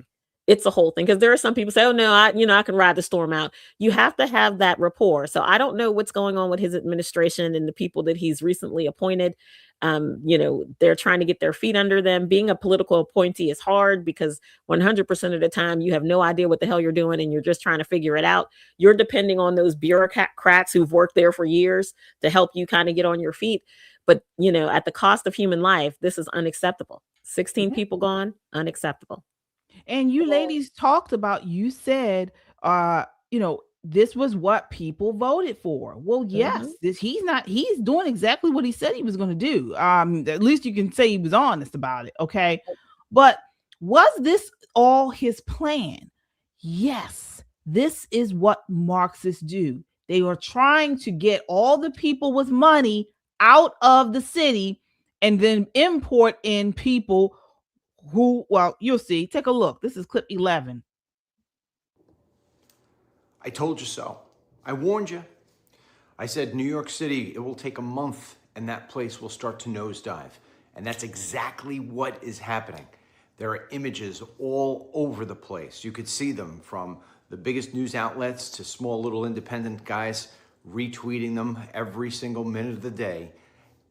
It's a whole thing, because there are some people say, oh no, I can ride the storm out. You have to have that rapport. So I don't know what's going on with his administration and the people that he's recently appointed. They're trying to get their feet under them. Being a political appointee is hard because 100% of the time you have no idea what the hell you're doing and you're just trying to figure it out. You're depending on those bureaucrats who've worked there for years to help you kind of get on your feet. But, at the cost of human life, this is unacceptable. 16 people gone, unacceptable. And you ladies talked about, you said, this was what people voted for. Well, yes, he's doing exactly what he said he was going to do. At least you can say he was honest about it. Okay. But was this all his plan? Yes, this is what Marxists do. They are trying to get all the people with money out of the city and then import in people who, well, you'll see. Take a look. This is clip 11. I told you so. I warned you. I said, New York City, it will take a month and that place will start to nosedive. And that's exactly what is happening. There are images all over the place. You could see them from the biggest news outlets to small little independent guys retweeting them every single minute of the day.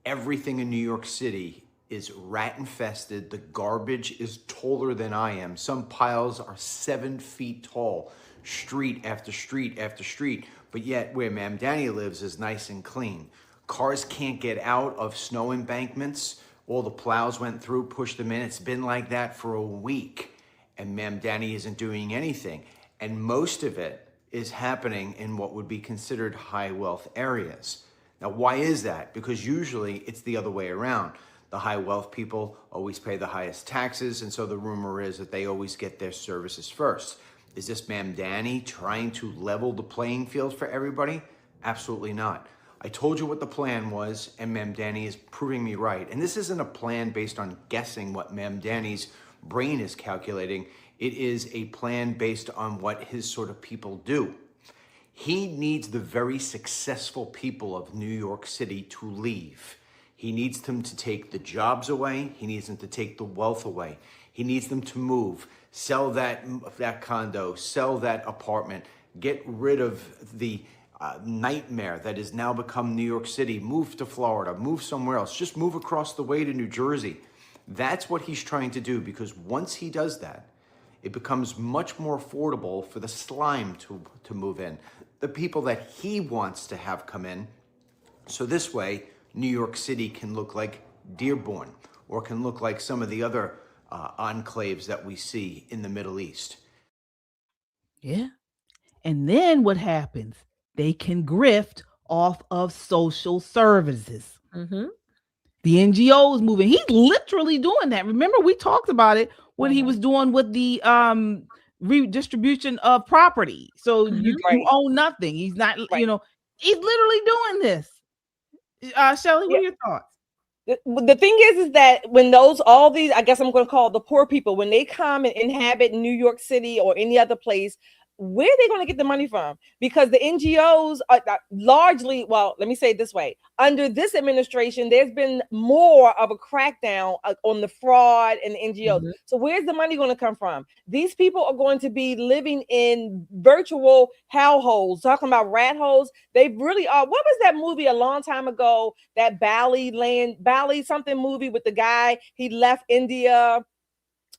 Everything in New York City is rat infested. The garbage is taller than I am. Some piles are 7 feet tall, street after street after street. But yet where Mamdani lives is nice and clean. Cars can't get out of snow embankments. All the plows went through, pushed them in. It's been like that for a week. And Mamdani isn't doing anything. And most of it is happening in what would be considered high wealth areas. Now, why is that? Because usually it's the other way around. The high wealth people always pay the highest taxes, and so the rumor is that they always get their services first. Is this Mamdani trying to level the playing field for everybody? Absolutely not. I told you what the plan was, and Mamdani is proving me right. And this isn't a plan based on guessing what Mamdani's brain is calculating. It is a plan based on what his sort of people do. He needs the very successful people of New York City to leave. He needs them to take the jobs away. He needs them to take the wealth away. He needs them to move, sell that condo, sell that apartment, get rid of the nightmare that has now become New York City, move to Florida, move somewhere else, just move across the way to New Jersey. That's what he's trying to do, because once he does that, it becomes much more affordable for the slime to move in, the people that he wants to have come in. So this way, New York City can look like Dearborn, or can look like some of the other enclaves that we see in the Middle East. Yeah. And then what happens? They can grift off of social services. Mm-hmm. The NGOs moving. He's literally doing that. Remember, we talked about it when he was doing with the redistribution of property. So you own nothing. He's not, he's literally doing this. Shelley, what are your thoughts? The thing is that when all these, I guess I'm going to call it the poor people, when they come and inhabit New York City or any other place, where are they going to get the money from? Because the NGOs are largely, well, let me say it this way. Under this administration, there's been more of a crackdown on the fraud and the NGOs. Mm-hmm. So where's the money going to come from? These people are going to be living in virtual hellholes, talking about rat holes. They really are. What was that movie a long time ago? That Ballet something movie with the guy, he left India.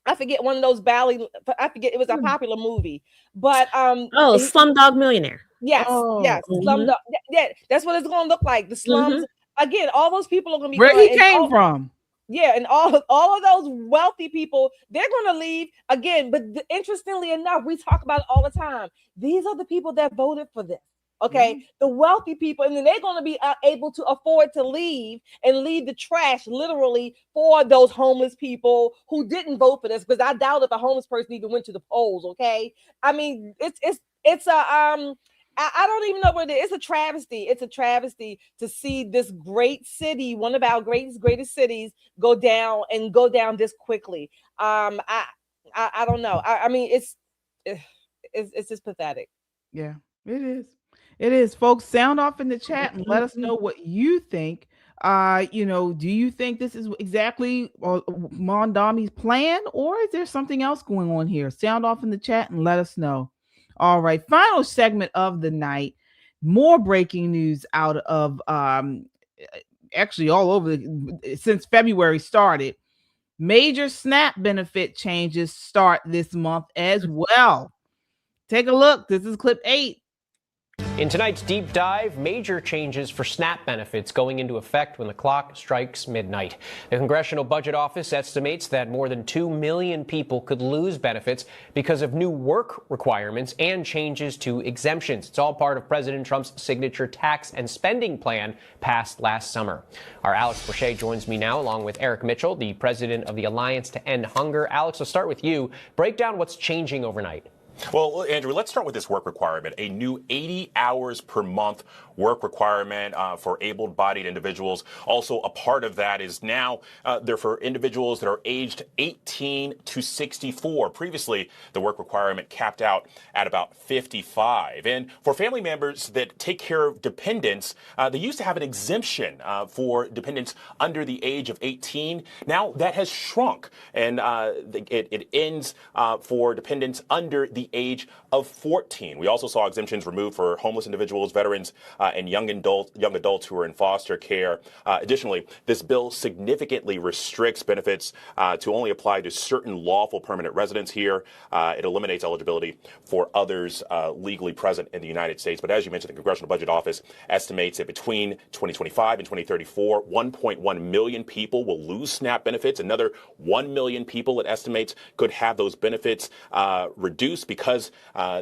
I forget, one of those I forget, it was a popular movie, but Slumdog Millionaire. Yes, yes, Slumdog. Yeah, that's what it's going to look like. The slums again. All those people are going to be where he came from. Yeah, and all of those wealthy people, they're going to leave again. But interestingly enough, we talk about it all the time. These are the people that voted for this. Okay, the wealthy people, and then they're going to be able to afford to leave and leave the trash literally for those homeless people who didn't vote for this. Because I doubt if a homeless person even went to the polls. Okay, I mean it's I don't even know what it is. It's a travesty. It's a travesty to see this great city, one of our greatest cities, go down this quickly. I don't know. I mean it's just pathetic. Yeah, it is. It is, folks. Sound off in the chat and let us know what you think. Do you think this is exactly Mamdani's plan, or is there something else going on here? Sound off in the chat and let us know. All right, final segment of the night. More breaking news out of actually all over since February started. Major SNAP benefit changes start this month as well. Take a look. This is clip 8. In tonight's deep dive, major changes for SNAP benefits going into effect when the clock strikes midnight. The Congressional Budget Office estimates that more than 2 million people could lose benefits because of new work requirements and changes to exemptions. It's all part of President Trump's signature tax and spending plan passed last summer. Our Alex Brochet joins me now, along with Eric Mitchell, the president of the Alliance to End Hunger. Alex, I'll start with you. Break down what's changing overnight. Well, Andrew, let's start with this work requirement, a new 80 hours per month work requirement for able-bodied individuals. Also, a part of that is now they're for individuals that are aged 18 to 64. Previously, the work requirement capped out at about 55. And for family members that take care of dependents, they used to have an exemption for dependents under the age of 18. Now that has shrunk, and it ends for dependents under the age of 14. We also saw exemptions removed for homeless individuals, veterans, and young adults who are in foster care. Additionally, this bill significantly restricts benefits to only apply to certain lawful permanent residents here. It eliminates eligibility for others legally present in the United States. But as you mentioned, the Congressional Budget Office estimates that between 2025 and 2034, 1.1 million people will lose SNAP benefits. Another 1 million people, it estimates, could have those benefits reduced because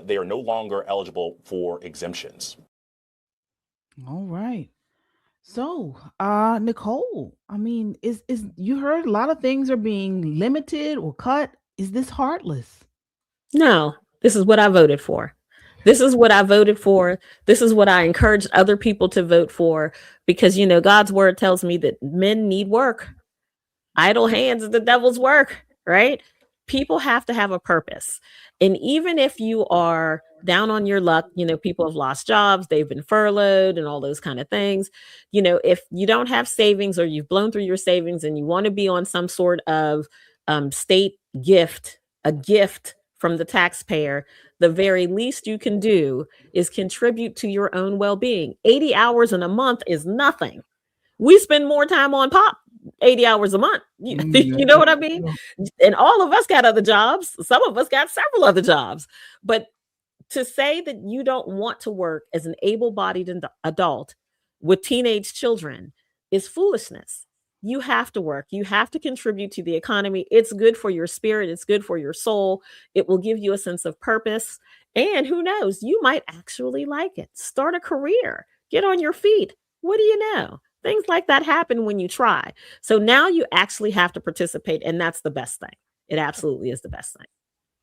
they are no longer eligible for exemptions. All right. So, Nicole, I mean, is you heard a lot of things are being limited or cut. Is this heartless? No, this is what I voted for. This is what I voted for. This is what I encouraged other people to vote for, because, you know, God's word tells me that men need work. Idle hands is the devil's work, right? People have to have a purpose. And even if you are down on your luck, you know, people have lost jobs, they've been furloughed and all those kind of things. You know, if you don't have savings or you've blown through your savings and you want to be on some sort of state gift, a gift from the taxpayer, the very least you can do is contribute to your own well-being. 80 hours in a month is nothing. We spend more time on pop 80 hours a month. You know what I mean? And all of us got other jobs. Some of us got several other jobs. But to say that you don't want to work as an able-bodied adult with teenage children is foolishness. You have to work. You have to contribute to the economy. It's good for your spirit. It's good for your soul. It will give you a sense of purpose. And who knows, you might actually like it. Start a career. Get on your feet. What do you know? Things like that happen when you try. So now you actually have to participate, and that's the best thing. It absolutely is the best thing.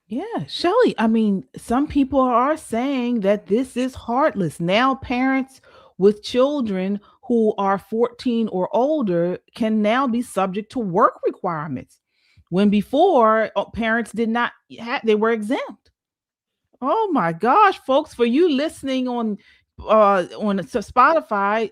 Yeah, Shelley, I mean, some people are saying that this is heartless. Now parents with children who are 14 or older can now be subject to work requirements, when before parents did not they were exempt. Oh my gosh, folks, for you listening on Spotify,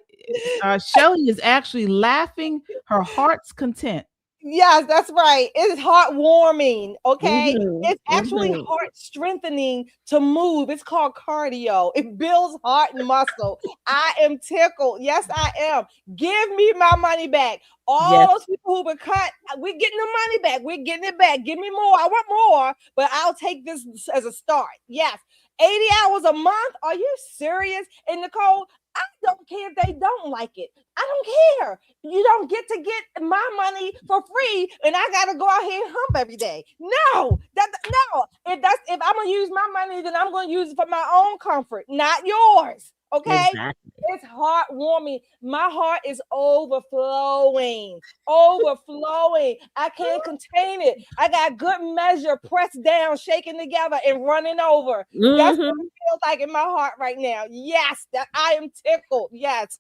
Shelley is actually laughing her heart's content. Yes, that's right. It's heartwarming. Okay. It's actually heart strengthening to move. It's called cardio. It builds heart and muscle. I am tickled. Yes, I am. Give me my money back. All those people who were cut, we're getting the money back. We're getting it back. Give me more. I want more, but I'll take this as a start. Yes. 80 hours a month. Are you serious? And Nicole, I don't care if they don't like it. I don't care. You don't get to get my money for free, and I gotta go out here and hump every day. No, no. If I'm gonna use my money, then I'm gonna use it for my own comfort, not yours. Okay, exactly. It's heartwarming. My heart is overflowing. I can't contain it. I got good measure, pressed down, shaking together, and running over. That's what it feels like in my heart right now. Yes, that I am tickled. Yes.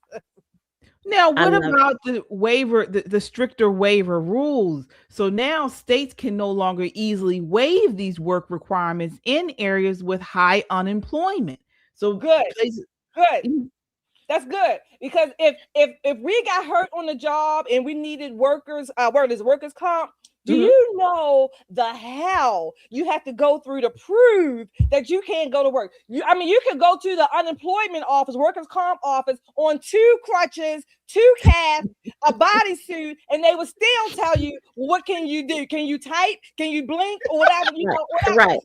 Now, what about the waiver, the stricter waiver rules? So now states can no longer easily waive these work requirements in areas with high unemployment. So good. Good. That's good, because if we got hurt on the job and we needed workers, workers comp, Do you know the hell you have to go through to prove that you can't go to work? You can go to the unemployment office, workers' comp office on 2 crutches, 2 casts, a bodysuit, and they will still tell you, what can you do? Can you type? Can you blink? Or whatever, whatever. Right.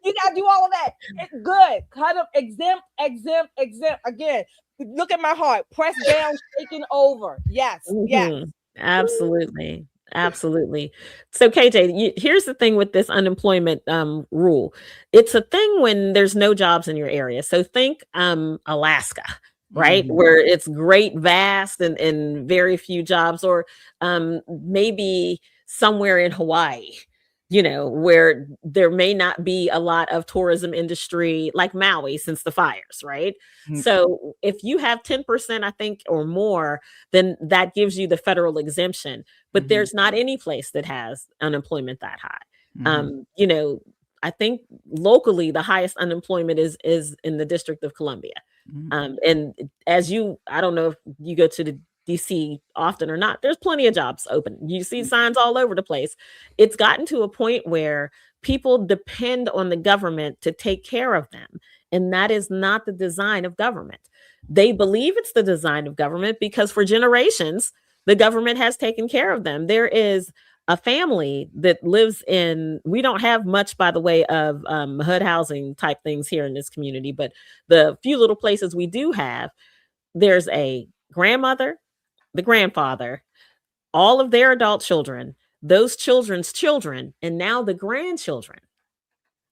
You got to do all of that. It's good. Kind of exempt. Again, look at my heart. Press down, shaking over. Yes. Yes. Absolutely. Absolutely. So KJ, here's the thing with this unemployment rule. It's a thing when there's no jobs in your area. So think Alaska, right? Where it's great, vast, and very few jobs, or maybe somewhere in Hawaii, where there may not be a lot of tourism industry, like Maui, since the fires, right? So if you have 10%, I think, or more, then that gives you the federal exemption. But there's not any place that has unemployment that high. I think locally the highest unemployment is in the District of Columbia. And I don't know if you go to the DC often or not, there's plenty of jobs open. You see signs all over the place. It's gotten to a point where people depend on the government to take care of them. And that is not the design of government. They believe it's the design of government because for generations, the government has taken care of them. There is a family that lives we don't have much, by the way, of HUD housing type things here in this community, but the few little places we do have, there's a grandmother, the grandfather, all of their adult children, those children's children, and now the grandchildren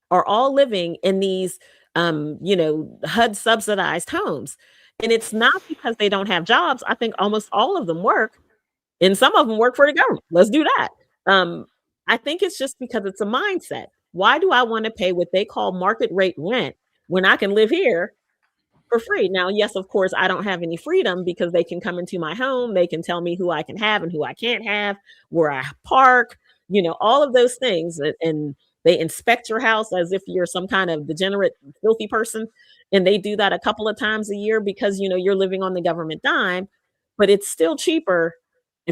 are all living in these, HUD subsidized homes. And it's not because they don't have jobs. I think almost all of them work, and some of them work for the government. Let's do that. I think it's just because it's a mindset. Why do I want to pay what they call market rate rent when I can live here for free? Now, yes, of course, I don't have any freedom because they can come into my home. They can tell me who I can have and who I can't have, where I park, all of those things. And they inspect your house as if you're some kind of degenerate, filthy person. And they do that a couple of times a year because, you're living on the government dime. But it's still cheaper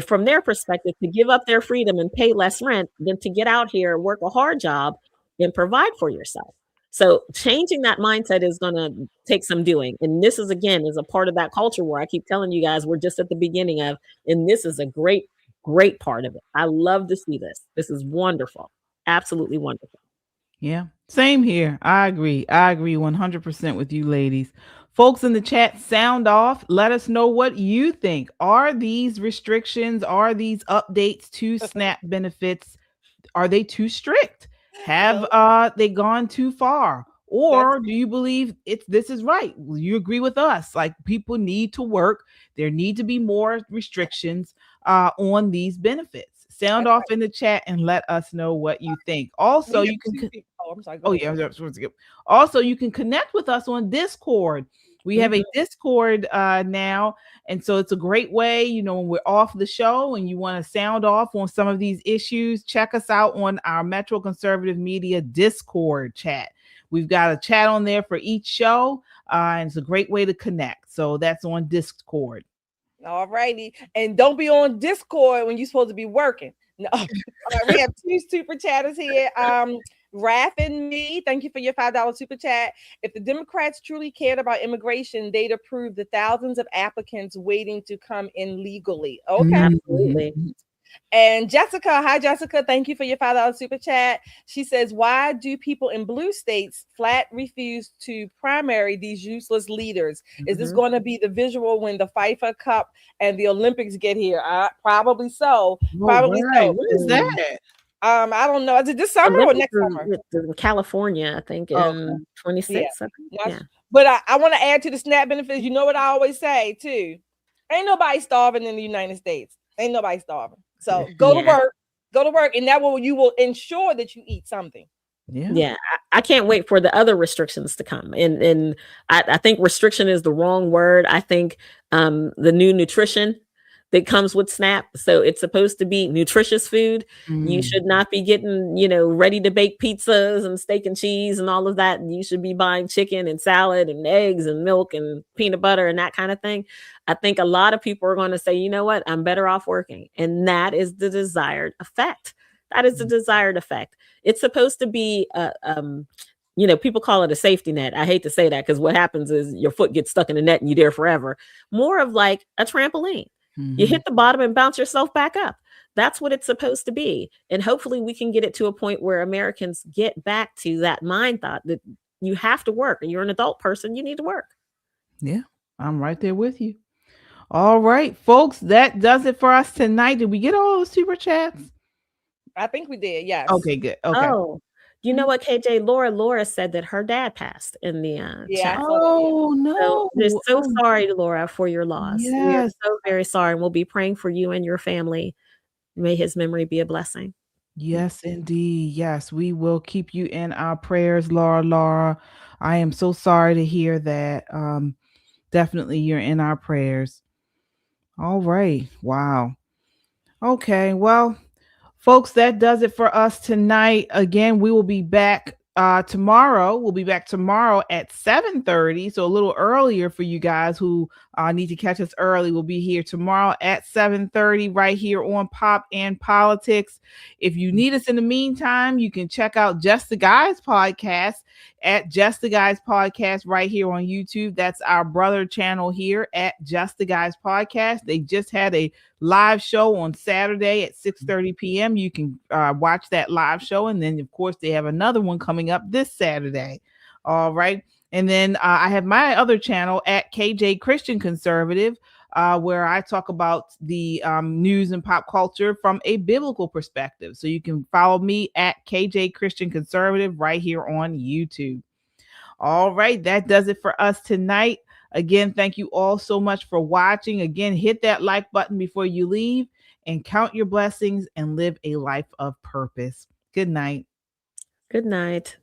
from their perspective to give up their freedom and pay less rent than to get out here, work a hard job, and provide for yourself. So changing that mindset is going to take some doing. And this is a part of that culture where I keep telling you guys, we're just at the beginning of, and this is a great, great part of it. I love to see this. This is wonderful. Absolutely wonderful. Yeah, same here. I agree 100% with you ladies. Folks in the chat, sound off. Let us know what you think. Are these restrictions, are these updates to SNAP benefits, are they too strict? Have they gone too far? Or do you believe this is right? You agree with us? Like, people need to work. There need to be more restrictions on these benefits. Sound off in the chat and let us know what you think. Also, you can Also, you can connect with us on Discord. We have a Discord now, and so it's a great way, when we're off the show and you want to sound off on some of these issues, check us out on our Metro Conservative Media Discord chat. We've got a chat on there for each show, and it's a great way to connect. So that's on Discord. All righty. And don't be on Discord when you're supposed to be working. No. We have 2 super chatters here. Raph and me, thank you for your $5 super chat. If the Democrats truly cared about immigration, they'd approve the thousands of applicants waiting to come in legally. Okay. Absolutely. And Jessica, hi Jessica, thank you for your $5 super chat. She says, why do people in blue states flat refuse to primary these useless leaders? Is this going to be the visual when the FIFA Cup and the Olympics get here? Probably so. Probably so. What is that? I don't know. Is it this summer or next summer? In California, I think, in 26. Yeah. But I want to add to the SNAP benefits. You know what I always say too? Ain't nobody starving in the United States. Ain't nobody starving. So go to work, and that will, you will ensure that you eat something. Yeah. I can't wait for the other restrictions to come. And I think restriction is the wrong word. I think the new nutrition that comes with SNAP. So it's supposed to be nutritious food. You should not be getting, ready to bake pizzas and steak and cheese and all of that. You should be buying chicken and salad and eggs and milk and peanut butter and that kind of thing. I think a lot of people are going to say, you know what, I'm better off working. And that is the desired effect. That is the desired effect. It's supposed to be people call it a safety net. I hate to say that because what happens is your foot gets stuck in the net and you're there forever. More of like a trampoline. You hit the bottom and bounce yourself back up. That's what it's supposed to be. And hopefully we can get it to a point where Americans get back to that mind thought that you have to work, and you're an adult person, you need to work. Yeah, I'm right there with you. All right, folks, that does it for us tonight. Did we get all those super chats? I think we did. Yes. Okay, good. Okay. Oh, you know what, KJ? Laura said that her dad passed in the chat. Oh, no. So we're so sorry, Laura, for your loss. We are Yes. so very sorry, and we'll be praying for you and your family. May his memory be a blessing. Yes, indeed. Yes, we will keep you in our prayers, Laura. I am so sorry to hear that. Definitely you're in our prayers. All right. Wow. Okay. Well, folks, that does it for us tonight. Again, we will be back tomorrow. We'll be back tomorrow at 7:30. So a little earlier for you guys who need to catch us early. We'll be here tomorrow at 7:30 right here on Pop and Politics. If you need us in the meantime, you can check out Just the Guys podcast at Just the Guys podcast right here on YouTube. That's our brother channel here at Just the Guys podcast. They just had a live show on Saturday at 6:30 p.m. You can watch that live show. And then, of course, they have another one coming up this Saturday. All right. And then I have my other channel at KJ Christian Conservative, where I talk about the news and pop culture from a biblical perspective. So you can follow me at KJ Christian Conservative right here on YouTube. All right. That does it for us tonight. Again, thank you all so much for watching. Again, hit that like button before you leave and count your blessings and live a life of purpose. Good night. Good night.